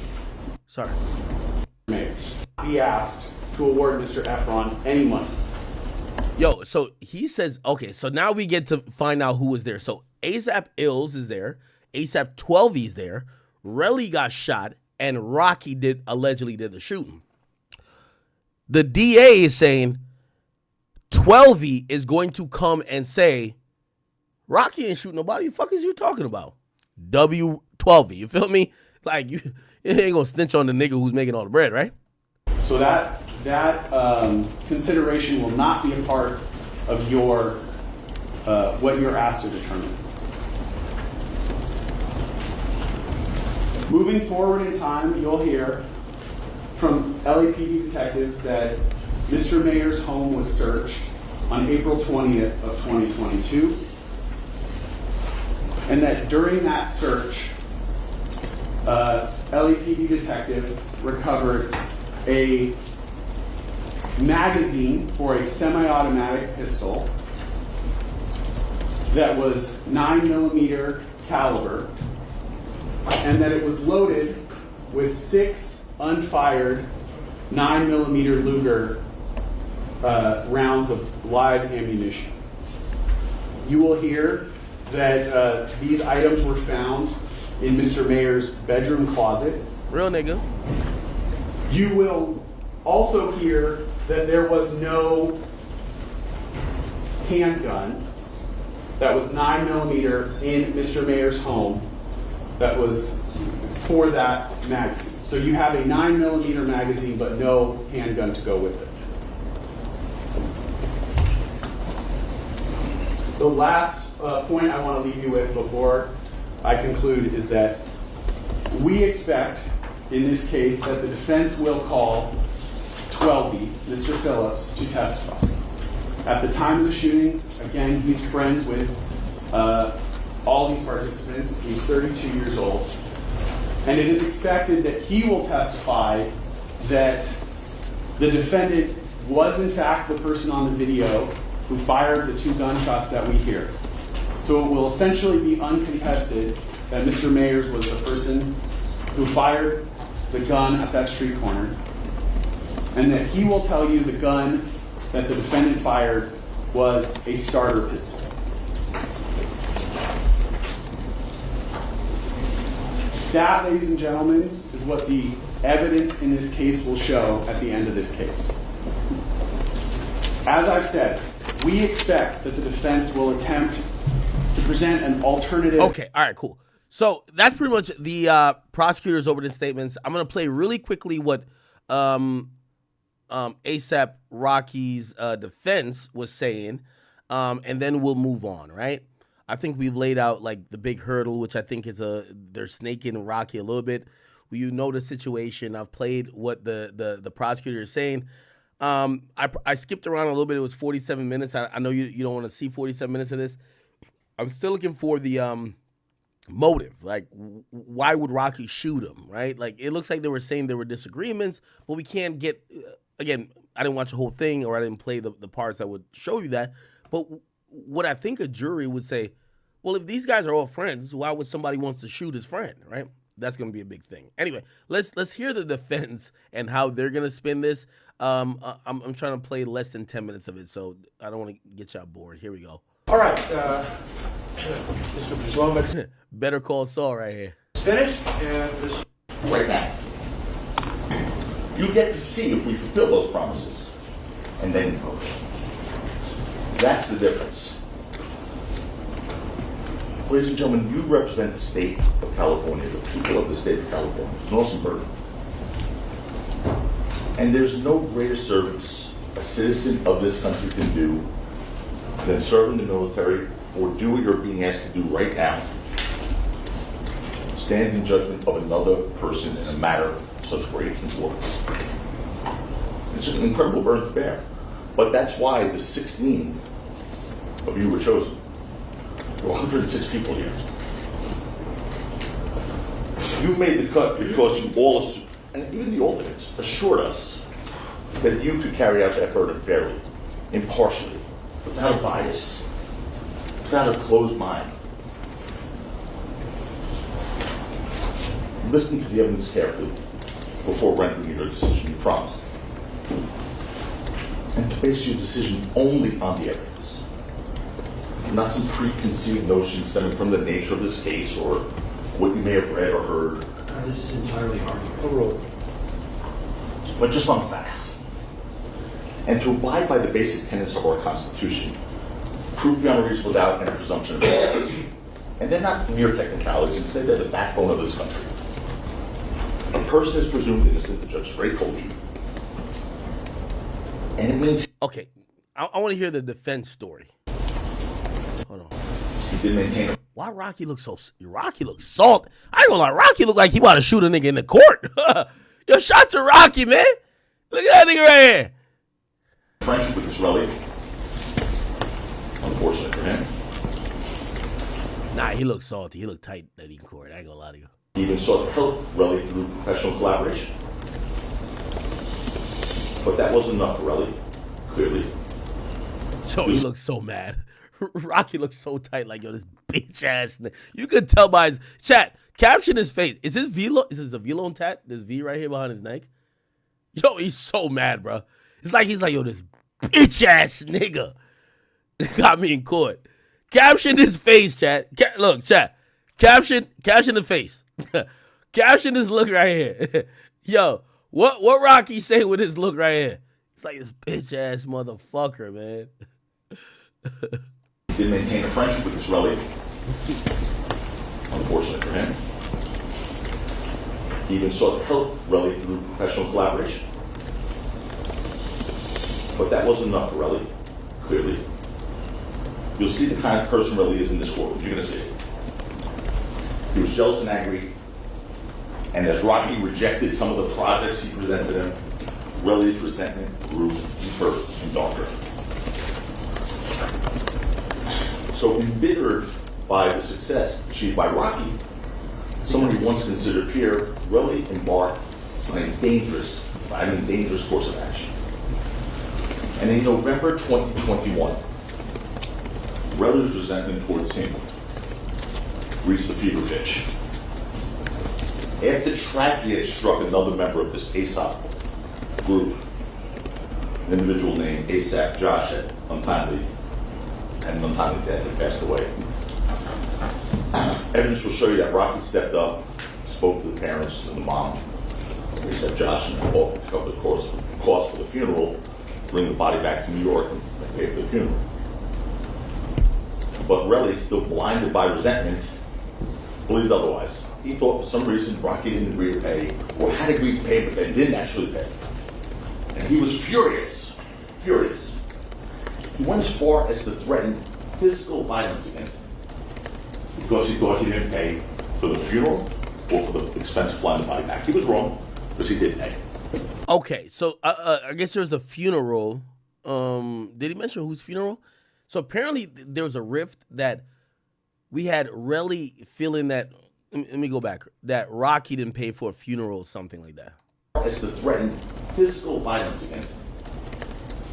mayors be asked to award Mr. Efron any money. Yo, so he says, okay, so now we get to find out who was there. So ASAP Ills is there, ASAP 12E is there, Relly got shot, and Rocky allegedly did the shooting. The DA is saying 12E is going to come and say, Rocky ain't shooting nobody. The fuck is you talking about? W12E, you feel me? Like, you ain't gonna snitch on the nigga who's making all the bread, right? So that consideration will not be a part of your what you're asked to determine. Moving forward in time, you'll hear from LAPD detectives that Mr. Mayer's home was searched on April 20th of 2022, and that during that search, LAPD detective recovered a magazine for a semi-automatic pistol that was 9mm caliber, and that it was loaded with 6 unfired 9mm Luger rounds of live ammunition. You will hear that these items were found in Mr. Mayer's bedroom closet. Real nigga. You will also hear that there was no handgun that was 9mm in Mr. Mayer's home that was for that magazine. So you have a 9mm magazine, but no handgun to go with it. The last point I want to leave you with before I conclude is that we expect, in this case, that the defense will call 12B, Mr. Phillips, to testify. At the time of the shooting, again, he's friends with all these participants. He's 32 years old. And it is expected that he will testify that the defendant was in fact the person on the video who fired the 2 gunshots that we hear. So it will essentially be uncontested that Mr. Mayers was the person who fired the gun at that street corner, and that he will tell you the gun that the defendant fired was a starter pistol. That, ladies and gentlemen, is what the evidence in this case will show at the end of this case. As I've said, we expect that the defense will attempt to present an alternative. Okay, all right, cool. So that's pretty much the prosecutor's opening statements. I'm going to play really quickly what ASAP Rocky's defense was saying, and then we'll move on, right? I think we've laid out like the big hurdle, which I think is they're snaking Rocky a little bit. You know the situation. I've played what the prosecutor is saying. I skipped around a little bit. It was 47 minutes. I know you don't want to see 47 minutes of this. I'm still looking for the motive. Like, why would Rocky shoot him, right? Like, it looks like they were saying there were disagreements, but we can't get, again, I didn't watch the whole thing, or I didn't play the parts that would show you that. But what I think a jury would say, well, if these guys are all friends, why would somebody wants to shoot his friend, right? That's going to be a big thing. Anyway, let's hear the defense and how they're going to spin this. I'm trying to play less than 10 minutes of it, so I don't want to get y'all bored. Here we go. All right, Mr. Brzlomek. Better Call Saul right here. Finished, and this. Right now. You get to see if we fulfill those promises, and then you vote. That's the difference. Ladies and gentlemen, you represent the state of California, the people of the state of California. It's an awesome burden. And there's no greater service a citizen of this country can do than serve in the military or do what you're being asked to do right now. Stand in judgment of another person in a matter of such great importance. It's an incredible burden to bear. But that's why the 16 of you were chosen. There were 106 people here. You made the cut because you all, and even the alternates, assured us that you could carry out that burden fairly, impartially, without a bias, without a closed mind. Listen to the evidence carefully before rendering your decision, you promised. And to base your decision only on the evidence. Not some preconceived notions stemming from the nature of this case or what you may have read or heard. This is entirely argument. But just on facts. And to abide by the basic tenets of our Constitution, proof beyond a reasonable doubt and a presumption of innocence. And they're not mere technicalities, instead they're the backbone of this country. A person is presumed innocent, the judge Gray told you. And it means... Okay, I want to hear the defense story. Hold on. He did maintain... Why Rocky looks so... Rocky looks salty. I ain't gonna lie, Rocky look like he about to shoot a nigga in the court. Yo, shout to Rocky, man. Look at that nigga right here. Friendship with Israeli. Unfortunate for him. Nah, he looks salty. He looked tight that he in court. I ain't gonna lie to you. He even sought to help Relly through professional collaboration. But that wasn't enough for Relly, clearly. So he looks so mad. Rocky looks so tight, like, yo, this bitch ass nigga. You could tell by his chat. Caption his face. Is this Velo? Is this a Velone tat? This V right here behind his neck? Yo, he's so mad, bro. It's like he's like, yo, this bitch ass nigga got me in court. Caption his face, chat. Look, chat. Caption the face. Caption this look right here. Yo, what Rocky say with his look right here? It's like this bitch ass motherfucker, man. He did maintain a friendship with Israeli. Unfortunate for him. He even sought to help Relly through professional collaboration. But that wasn't enough for Relly, clearly. You'll see the kind of person Relly is in this courtroom. You're going to see it. He was jealous and angry. And as Rocky rejected some of the projects he presented to him, Relly's resentment grew deeper and darker. So embittered by the success achieved by Rocky, someone he once considered peer, really embarked on a dangerous course of action. And in November 2021, Relly's resentment towards him reached the fever pitch. After tragedy had struck another member of this ASAP group, an individual named ASAP Josh had untimely death and passed away. Evidence will show you that Rocky stepped up, spoke to the parents and the mom. ASAP Josh and offered to cover the cost for the funeral, bring the body back to New York and pay for the funeral. But Relly, still blinded by resentment, believed otherwise. He thought for some reason Rocky didn't agree to pay, or had agreed to pay, but then didn't actually pay. And he was furious. He went as far as to threaten physical violence against him because he thought he didn't pay for the funeral or for the expense of flying the body back. He was wrong because he did pay. Okay, so I guess there was a funeral. Did he mention whose funeral? So apparently there was a rift that we had Relly feeling that. Let me go back. That Rocky didn't pay for a funeral or something like that. As to threaten physical violence against him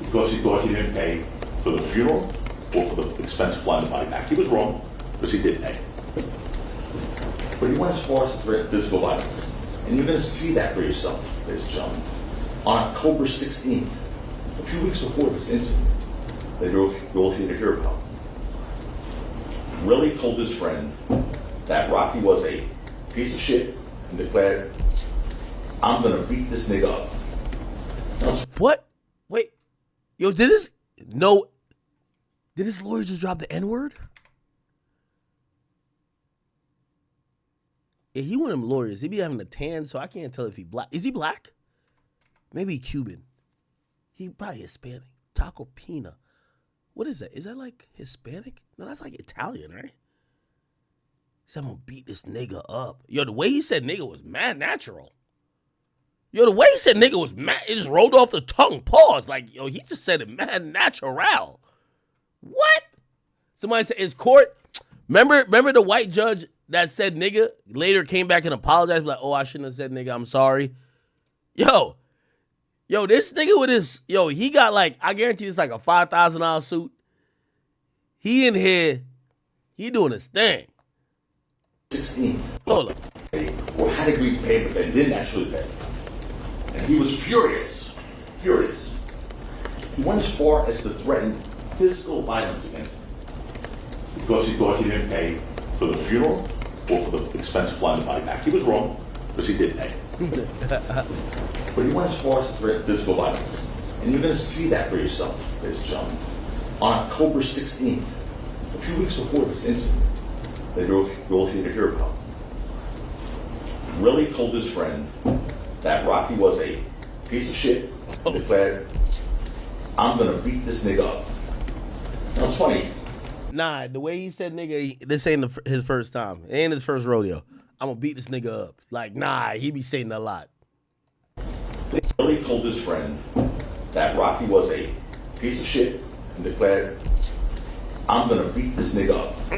because he thought he didn't pay for the funeral or for the expense of flying the body back. He was wrong because he did pay. But he went as far as to threaten physical violence. And you're going to see that for yourself, ladies and gentlemen. On October 16th, a few weeks before this incident that you're all here to hear about, Relly told his friend that Rocky was a piece of shit and declared, "I'm gonna beat this nigga up." What? Wait. Yo, did his lawyer just drop the N-word? Yeah, he one of them lawyers. He be having a tan, so I can't tell if he black. Is he black? Maybe Cuban. He probably Hispanic. Taco Pina. What is that? Is that like Hispanic? No, that's like Italian, right? He said, "I'm gonna beat this nigga up." Yo, the way he said nigga was mad natural. Yo, the way he said nigga was mad, it just rolled off the tongue. Pause. Like, yo, he just said it mad natural. What? Somebody said, is court. Remember the white judge that said nigga later came back and apologized, like, "Oh, I shouldn't have said nigga, I'm sorry." Yo, this nigga with his, he got like, I guarantee it's like a $5,000 suit. He in here, he doing his thing. 16. Hold up. Or had agreed to pay, but then didn't actually pay. And he was furious. He went as far as to threaten physical violence against him because he thought he didn't pay for the funeral or for the expense of flying the body back. He was wrong because he did pay. But he went as far as to threaten physical violence. And you're going to see that for yourself, ladies and gentlemen. On October 16th, a few weeks before this incident that you're all here to hear about, Relly told his friend that Rocky was a piece of shit and declared, "I'm gonna beat this nigga up." Now it's funny. Nah, the way he said nigga, this ain't his first time. It ain't his first rodeo. I'm gonna beat this nigga up. Like, nah, he be saying that a lot. Relly told his friend that Rocky was a piece of shit and declared, "I'm gonna beat this nigga up."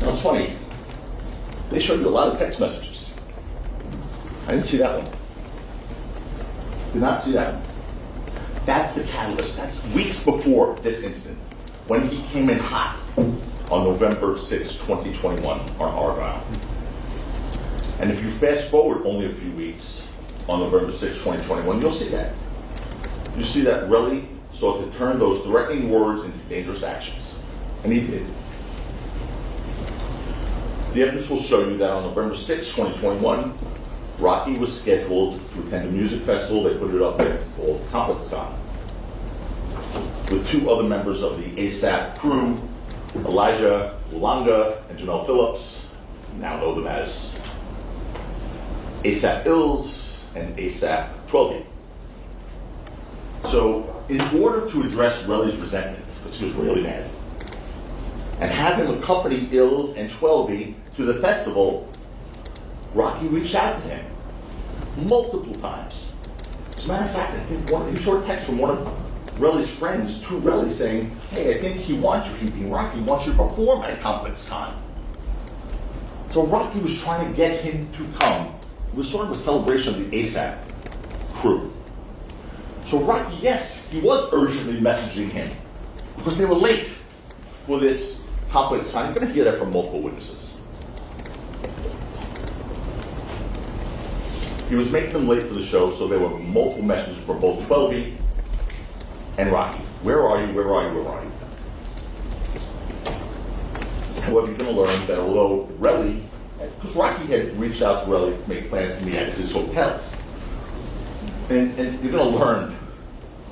Now it's funny. They showed you a lot of text messages. I didn't see that one. Did not see that one. That's the catalyst. That's weeks before this incident, when he came in hot on November 6, 2021 on Argyle. And if you fast forward only a few weeks on November 6, 2021, you'll see that. You see that Relly sought to turn those threatening words into dangerous actions. And he did. The evidence will show you that on November 6, 2021, Rocky was scheduled to attend a music festival. They put it up there called Akademiks, with two other members of the ASAP crew, Elijah Ulanga and Janelle Phillips, you now know them as ASAP Ills and ASAP 12. So in order to address Relly's resentment, because he was really mad, and have him accompany Ills and 12 to the festival, Rocky reached out to him multiple times. As a matter of fact, I think you saw a text from one of Relly's friends to Relly saying, "Hey, I think he wants you, Rocky wants you to perform at Akademiks." So Rocky was trying to get him to come. It was sort of a celebration of the ASAP crew. So Rocky, yes, he was urgently messaging him because they were late for this complex time. You're going to hear that from multiple witnesses. He was making them late for the show, so there were multiple messages from both 12E and Rocky. Where are you? Where are you? Where are you? However, you're going to learn that although Relly, because Rocky had reached out to Relly to make plans to meet at his hotel, and you're going to learn,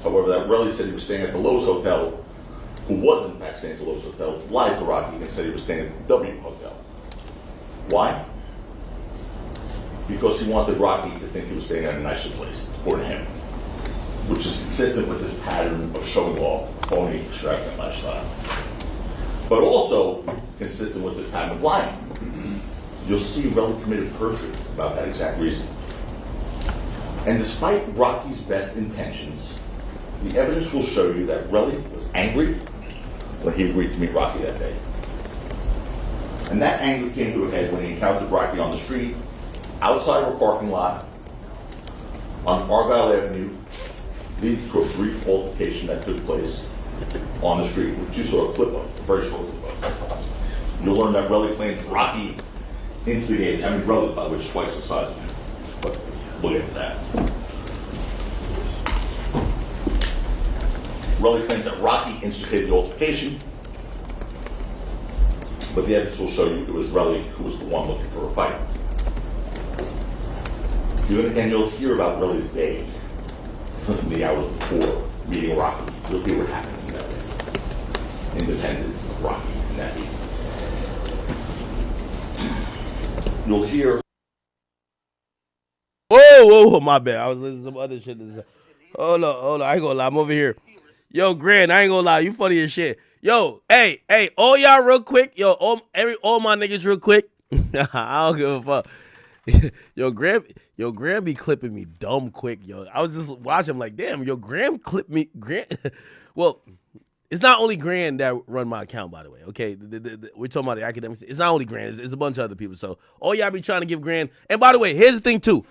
however, that Relly said he was staying at the Lowe's Hotel, who was in fact staying at the Lowe's Hotel, lied to Rocky and said he was staying at the W Hotel. Why? Because he wanted Rocky to think he was staying at a nicer place, according to him, which is consistent with his pattern of showing off, phony, extravagant lifestyle. But also consistent with his pattern of lying. You'll see Relly committed perjury about that exact reason. And despite Rocky's best intentions, the evidence will show you that Relly was angry when he agreed to meet Rocky that day. And that anger came to a head when he encountered Rocky on the street, outside of a parking lot, on Argyle Avenue, leading to a brief altercation that took place on the street, which you saw a clip of, a very short clip of. You'll learn that Relly claims Rocky instigated, Relly, by the way, is twice the size of him, but we'll get to that. Relly claims that Rocky instigated the altercation, but the evidence will show you it was Relly who was the one looking for a fight. You'll hear about Relly's day in the hours before meeting Rocky. You'll hear what happened in that day, independent of Rocky in that evening. You'll hear. Whoa, my bad. I was listening to some other shit. Hold on. I ain't gonna lie. I'm over here. Yo, Grant, I ain't gonna lie. You funny as shit. Yo, hey, all y'all real quick. Yo, all my niggas real quick. I don't give a fuck. Yo, Graham be clipping me dumb quick, yo. I was just watching, like, damn, yo, Graham clipped me. Well, it's not only Graham that run my account, by the way, okay? We're talking about the Akademiks. It's not only Graham, it's a bunch of other people. So all y'all be trying to give Graham. And by the way, here's the thing, too.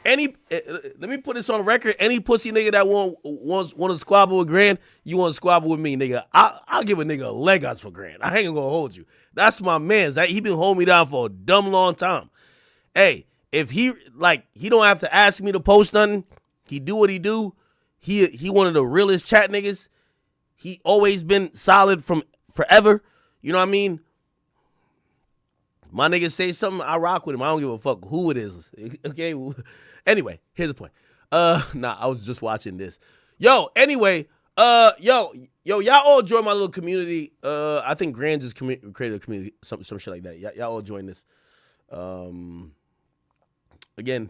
Let me put this on record. Any pussy nigga that want to squabble with Grant, you want to squabble with me, nigga. I'll give a nigga a leg ups for Grant. I ain't gonna hold you. That's my man. He been holding me down for a dumb long time. Hey, if he don't have to ask me to post nothing. He do what he do. He one of the realest chat niggas. He always been solid from forever. You know what I mean? My niggas say something, I rock with him. I don't give a fuck who it is. Okay. Anyway, here's the point. I was just watching this. Yo, anyway, y'all all join my little community. I think Grand just created a community, some shit like that. Y'all all join this. Again,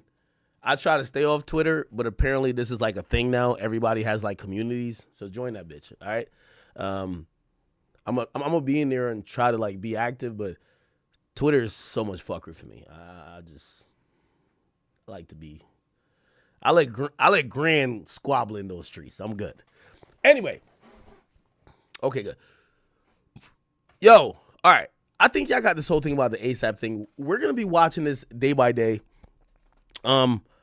I try to stay off Twitter, but apparently this is like a thing now. Everybody has like communities, so join that bitch. All right. I'm gonna be in there and try to like be active, but Twitter is so much fuckery for me. I let Grand squabble in those streets. I'm good. Anyway. Okay, good. Yo, all right. I think y'all got this whole thing about the ASAP thing. We're gonna be watching this day by day.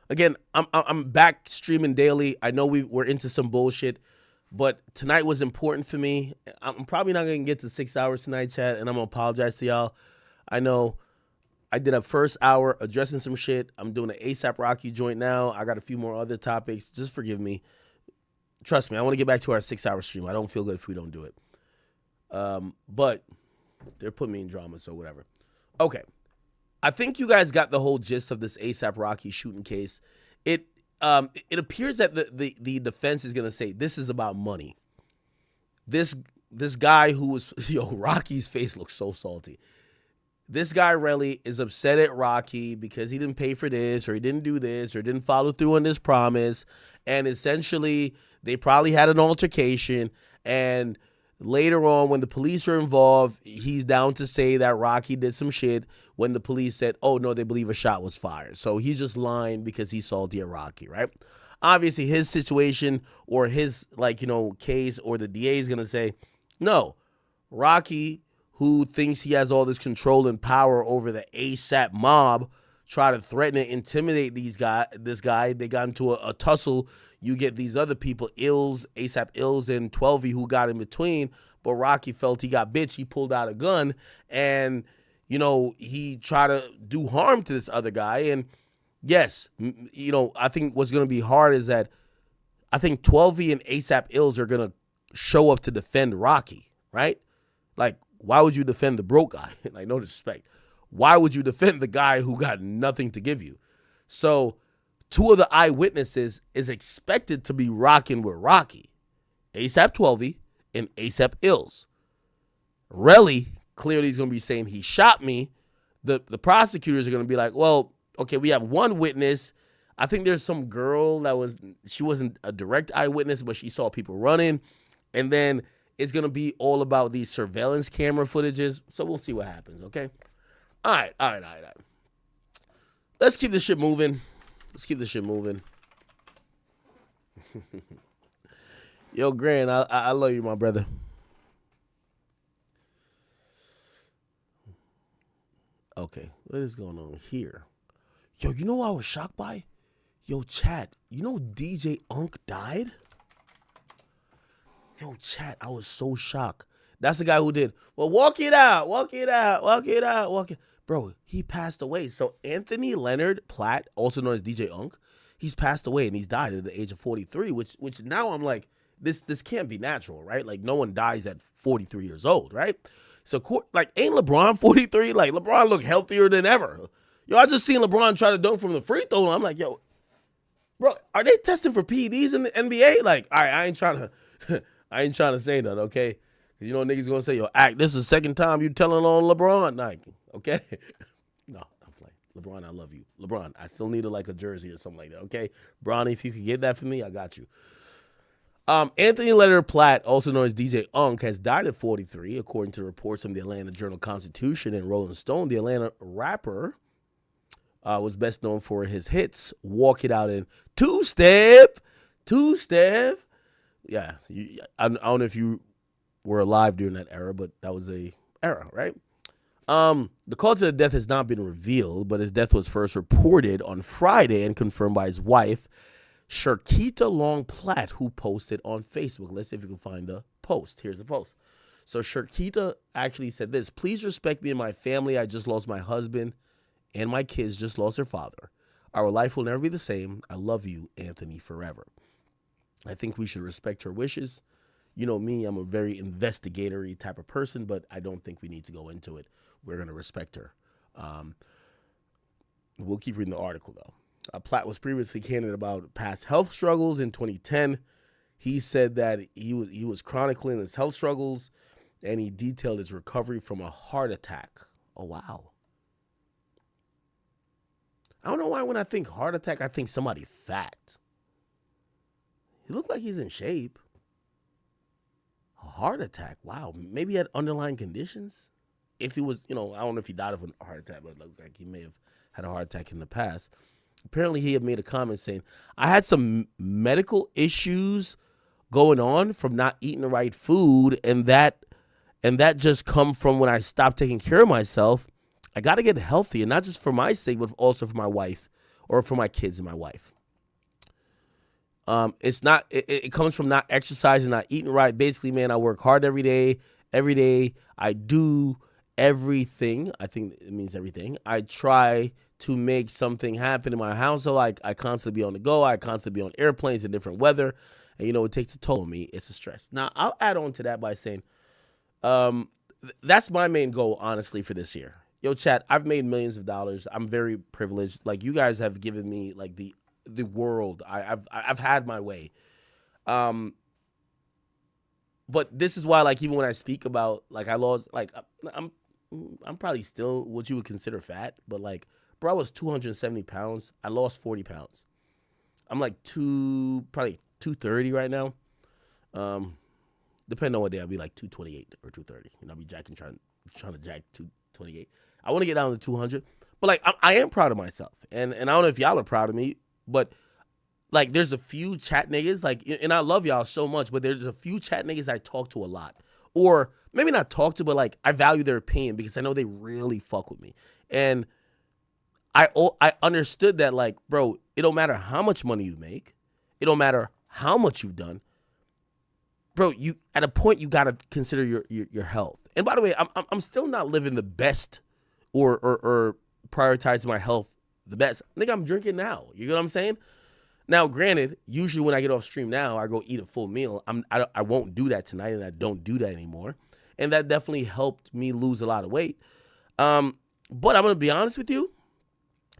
Again, I'm back streaming daily. I know we're into some bullshit, but tonight was important for me. I'm probably not gonna get to 6 hours tonight, chat, and I'm gonna apologize to y'all. I know I did a first hour addressing some shit. I'm doing an ASAP Rocky joint now. I got a few more other topics. Just forgive me. Trust me, I want to get back to our 6 hour stream. I don't feel good if we don't do it. But they're putting me in drama, so whatever. Okay. I think you guys got the whole gist of this ASAP Rocky shooting case. It appears that the defense is going to say this is about money. This guy who was, Rocky's face looks so salty. This guy really is upset at Rocky because he didn't pay for this or he didn't do this or didn't follow through on this promise. And essentially, they probably had an altercation. And later on, when the police are involved, he's down to say that Rocky did some shit when the police said, oh, no, they believe a shot was fired. So he's just lying because he's salty at Rocky, right? Obviously, his situation or his, case or the DA is going to say, no, Rocky, who thinks he has all this control and power over the ASAP mob, try to threaten and intimidate this guy. They got into a tussle. You get these other people, ASAP Ills and 12E, who got in between. But Rocky felt he got bitch. He pulled out a gun and, he tried to do harm to this other guy. And yes, I think what's going to be hard is that I think 12E and ASAP Ills are going to show up to defend Rocky, right? Like, why would you defend the broke guy? Like, no disrespect. Why would you defend the guy who got nothing to give you? So 2 of the eyewitnesses is expected to be rocking with Rocky, ASAP 12E and ASAP Ills. Relly clearly is going to be saying he shot me. The prosecutors are going to be like, well, okay, we have one witness. I think there's some girl she wasn't a direct eyewitness, but she saw people running. And then it's going to be all about these surveillance camera footages. So we'll see what happens, okay? All right. Let's keep this shit moving. Yo, Grant, I love you, my brother. Okay, what is going on here? Yo, you know what I was shocked by? Yo, chat, DJ Unk died? Yo, chat, I was so shocked. That's the guy who did, well, walk it out. Bro, he passed away. So Anthony Leonard Platt, also known as DJ Unk, he's passed away and he's died at the age of 43, which now I'm like, this can't be natural, right? Like, no one dies at 43 years old, right? So, like, ain't LeBron 43? Like, LeBron look healthier than ever. Yo, I just seen LeBron try to dunk from the free throw, and I'm like, yo, bro, are they testing for PEDs in the NBA? Like, all right, I ain't trying to say that, okay? Because niggas gonna say, yo, this is the second time you telling on LeBron, like, okay? No, I'm playing. LeBron, I love you. LeBron, I still need a jersey or something like that, okay? Bronny, if you could get that for me, I got you. Anthony Leonard Platt, also known as DJ Unk, has died at 43, according to reports from the Atlanta Journal-Constitution and Rolling Stone. The Atlanta rapper was best known for his hits, Walk It Out and Two Step. Yeah, I don't know if you were alive during that era, but that was a era, right? The cause of the death has not been revealed, but his death was first reported on Friday and confirmed by his wife, Sharkita Long Platt, who posted on Facebook. Let's see if we can find the post. Here's the post. So Sharkita actually said this: please respect me and my family. I just lost my husband and my kids just lost their father. Our life will never be the same. I love you, Anthony, forever. I think we should respect her wishes. You know me, I'm a very investigatory type of person, but I don't think we need to go into it. We're going to respect her. We'll keep reading the article, though. Platt was previously candid about past health struggles in 2010. He said that he was chronicling his health struggles, and he detailed his recovery from a heart attack. Oh, wow. I don't know why when I think heart attack, I think somebody fat. He looked like he's in shape. A heart attack, wow. Maybe he had underlying conditions. If he was, I don't know if he died of a heart attack, but it looked like he may have had a heart attack in the past. Apparently, he had made a comment saying, I had some medical issues going on from not eating the right food, and that just come from when I stopped taking care of myself. I got to get healthy, and not just for my sake, but also for my wife or for my kids and my wife. It comes from not exercising, not eating right. Basically, man, I work hard every day. I do everything. I think it means everything. I try to make something happen in my house. So I constantly be on the go. I constantly be on airplanes in different weather. And, it takes a toll on me. It's a stress. Now, I'll add on to that by saying that's my main goal, honestly, for this year. Yo, chat, I've made millions of dollars. I'm very privileged. Like, you guys have given me, like, the world. I've had my way. But this is why, like, even when I speak about, like, I lost, like, I'm probably still what you would consider fat, but, like, bro, I was 270 pounds. I lost 40 pounds. I'm like probably 230 right now. Depending on what day, I'll be like 228 or 230. I'll be trying to jack 228. I want to get down to 200, but like I am proud of myself, and I don't know if y'all are proud of me, but like there's a few chat niggas, like, and I love y'all so much, but there's a few chat niggas I talk to a lot, or maybe not talk to, but like I value their opinion because I know they really fuck with me. And I understood that, like, bro, it don't matter how much money you make. It don't matter how much you've done. Bro, you at a point you gotta consider your health. And by the way, I'm still not living the best or prioritizing my health the best. I think I'm drinking now. You know what I'm saying? Now, granted, usually when I get off stream now, I go eat a full meal. I won't do that tonight, and I don't do that anymore. And that definitely helped me lose a lot of weight. But I'm gonna be honest with you.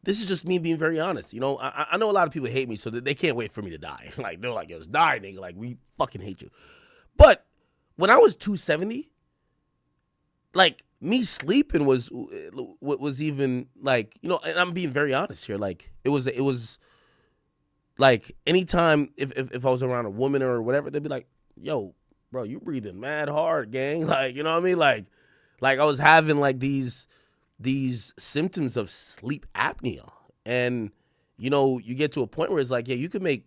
This is just me being very honest. You know, I know a lot of people hate me, so that they can't wait for me to die. Like, they're like, yo, just die, nigga. Like, we fucking hate you. But when I was 270, like, me sleeping was even, like, you know, and I'm being very honest here. Like, it was like, anytime if I was around a woman or whatever, they'd be like, yo, bro, you breathing mad hard, gang. Like, you know what I mean? Like I was having, like, these symptoms of sleep apnea. And, you know, you get to a point where it's like, yeah, you could make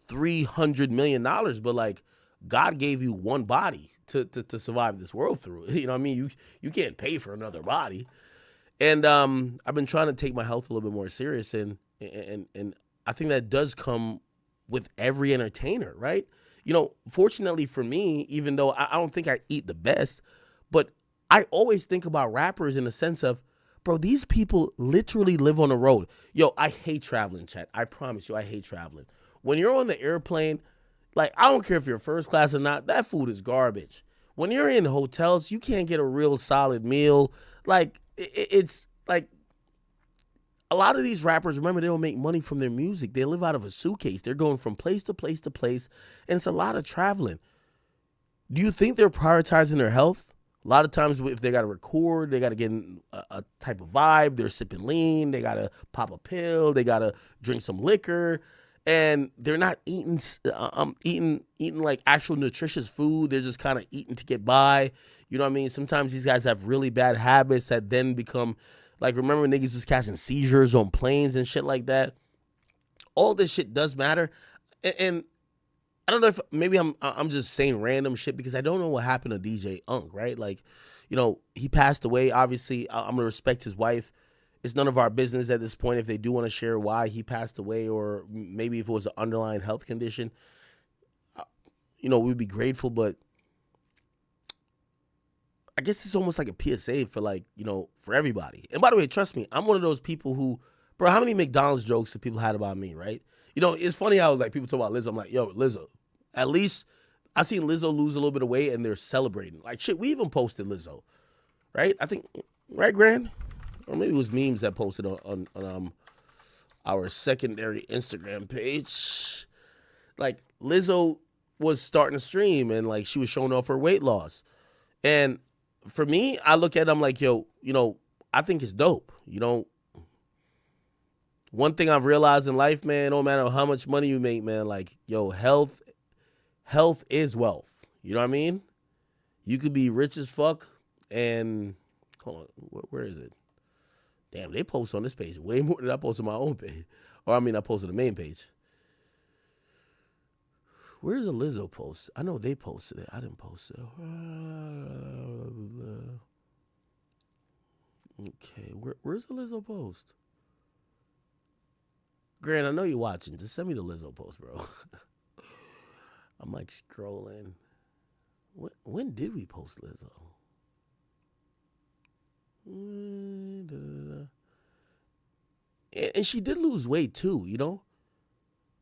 $300 million, but, like, God gave you one body to survive this world through. You know what I mean? You can't pay for another body. And I've been trying to take my health a little bit more serious, and I think that does come with every entertainer, right? You know, fortunately for me, even though I don't think I eat the best, but I always think about rappers in the sense of, bro, these people literally live on the road. Yo, I hate traveling, chat. I promise you, I hate traveling. When you're on the airplane, like, I don't care if you're first class or not, that food is garbage. When you're in hotels, you can't get a real solid meal. Like, it's like, a lot of these rappers, remember, they don't make money from their music. They live out of a suitcase. They're going from place to place to place, and it's a lot of traveling. Do you think they're prioritizing their health? A lot of times, if they got to record, they got to get in a type of vibe. They're sipping lean. They got to pop a pill. They got to drink some liquor. And they're not eating like actual nutritious food. They're just kind of eating to get by. You know what I mean? Sometimes these guys have really bad habits that then become, like, remember niggas was catching seizures on planes and shit like that? All this shit does matter. And I don't know if maybe I'm just saying random shit because I don't know what happened to DJ Unk, right? Like, you know, he passed away. Obviously, I'm going to respect his wife. It's none of our business at this point if they do want to share why he passed away, or maybe if it was an underlying health condition. You know, we'd be grateful, but I guess it's almost like a PSA for, like, you know, for everybody. And by the way, trust me, I'm one of those people who, bro, how many McDonald's jokes have people had about me, right? You know, it's funny how, like, people talk about Lizzo. I'm like, yo, Lizzo. At least I seen Lizzo lose a little bit of weight and they're celebrating. Like, shit, we even posted Lizzo, right? I think, right, Grand? Or maybe it was memes that posted on our secondary Instagram page. Like, Lizzo was starting to stream and, like, she was showing off her weight loss. And for me, I look at it, I'm like, yo, you know, I think it's dope. You know, one thing I've realized in life, man, no matter how much money you make, man, like, yo, health is wealth. You know what I mean? You could be rich as fuck and, hold on, where is it? Damn, they post on this page way more than I post on my own page. Or, I mean, I posted the main page. Where's the Lizzo post? I know they posted it. I didn't post it. Okay, where's the Lizzo post? Grant, I know you're watching. Just send me the Lizzo post, bro. I'm, like, scrolling. When did we post Lizzo? And she did lose weight too, you know?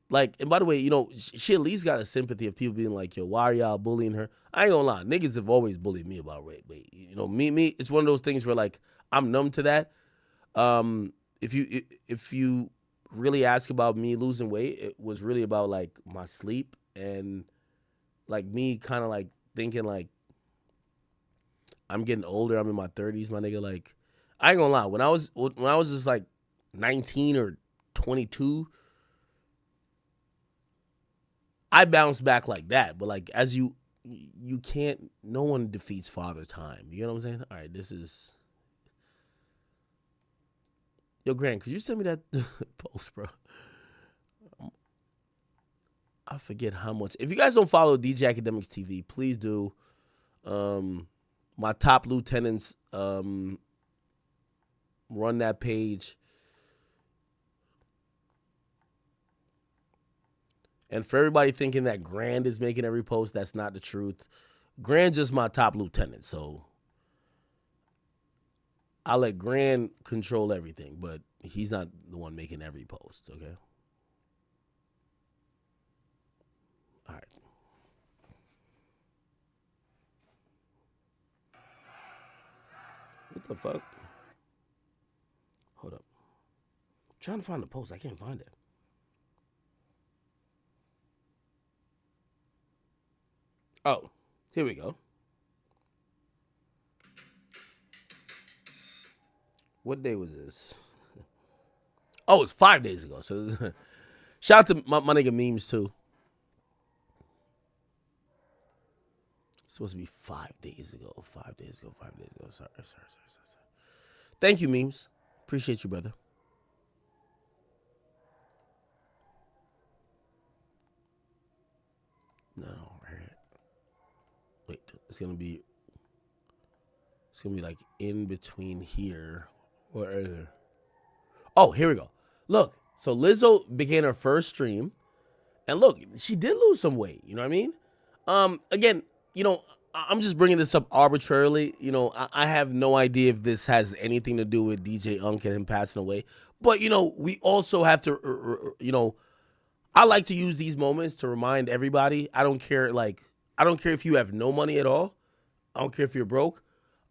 Like, and by the way, you know, she at least got a sympathy of people being like, yo, why are y'all bullying her? I ain't gonna lie, niggas have always bullied me about weight. You know, me, it's one of those things where, like, I'm numb to that. If you really ask about me losing weight, it was really about, like, my sleep and, like, me kind of, like, thinking, like, I'm getting older. I'm in my 30s, my nigga. Like, I ain't gonna lie. When I was just, like, 19 or 22, I bounced back like that. But, like, as you can't, no one defeats Father Time. You know what I'm saying? All right, this is. Yo, Grant, could you send me that post, bro? I forget how much. If you guys don't follow DJ Akademiks TV, please do. My top lieutenants run that page. And for everybody thinking that Grand is making every post, that's not the truth. Grand's just my top lieutenant, so I'll let Grand control everything, but he's not the one making every post, okay? All right. What the fuck? Hold up. I'm trying to find the post. I can't find it. Oh, here we go. What day was this? Oh, it's 5 days ago. So shout out to my nigga Memes too. It's supposed to be 5 days ago. 5 days ago. 5 days ago. Sorry. Thank you, Memes. Appreciate you, brother. No, right. Wait, it's gonna be like in between here. Oh, here we go. Look, so Lizzo began her first stream, and look, she did lose some weight. You know what I mean? Again, you know, I'm just bringing this up arbitrarily. You know, I have no idea if this has anything to do with DJ Unk and him passing away. But, you know, we also have to, you know, I like to use these moments to remind everybody. I don't care if you have no money at all. I don't care if you're broke.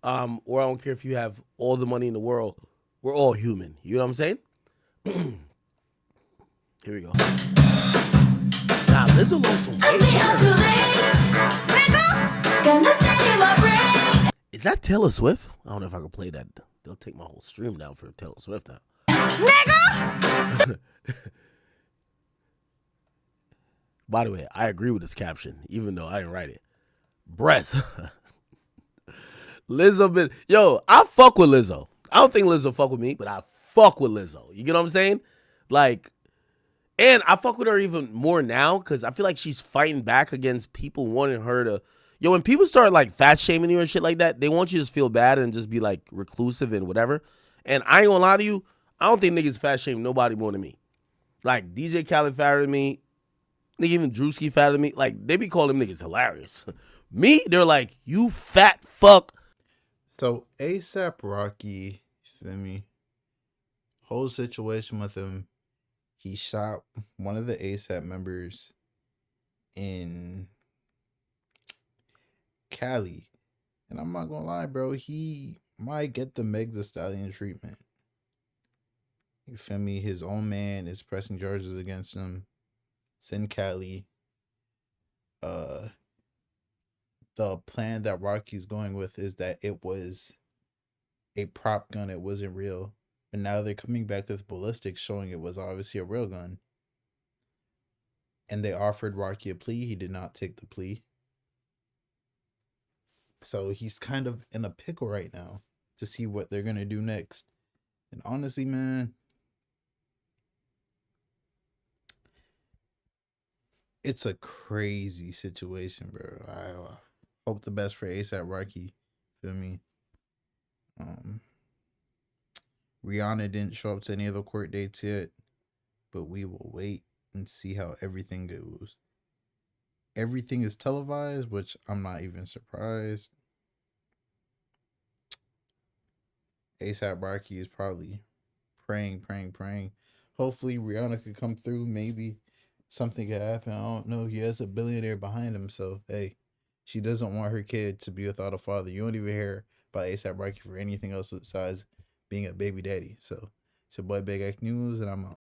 Or I don't care if you have all the money in the world. We're all human. You know what I'm saying? Here we go. Nah, Lizzo lost some weight. Is that Taylor Swift? I don't know if I can play that. They'll take my whole stream down for Taylor Swift now. Nigga! By the way, I agree with this caption, even though I didn't write it. Breast. Lizzo I fuck with Lizzo. I don't think Lizzo fuck with me, but I fuck with Lizzo. You get what I'm saying? Like, and I fuck with her even more now because I feel like she's fighting back against people wanting her to. When people start like fat shaming you and shit like that, they want you to just feel bad and just be like reclusive and whatever. And I ain't gonna lie to you, I don't think niggas fat shame nobody more than me. Like DJ Khaled fatter than me, nigga even Drewski fatter than me. Like they be calling them niggas hilarious. Me, they're like, you fat fuck. So ASAP Rocky, you feel me? Whole situation with him. He shot one of the ASAP members in Cali. And I'm not gonna lie, bro, he might get the Meg Thee Stallion treatment. You feel me? His own man is pressing charges against him. It's in Cali. The plan that Rocky's going with is that it was a prop gun. It wasn't real. But now they're coming back with ballistics showing it was obviously a real gun. And they offered Rocky a plea. He did not take the plea. So he's kind of in a pickle right now to see what they're going to do next. And honestly, man, it's a crazy situation, bro. I hope the best for ASAP Rocky. Feel me? Rihanna didn't show up to any of the court dates yet, but we will wait and see how everything goes. Everything is televised, which I'm not even surprised. ASAP Rocky is probably praying. Hopefully Rihanna could come through. Maybe something could happen. I don't know. He has a billionaire behind him, so hey, she doesn't want her kid to be without a father. You don't even hear about ASAP Rocky for anything else besides being a baby daddy. So it's your boy Big X News, and I'm out.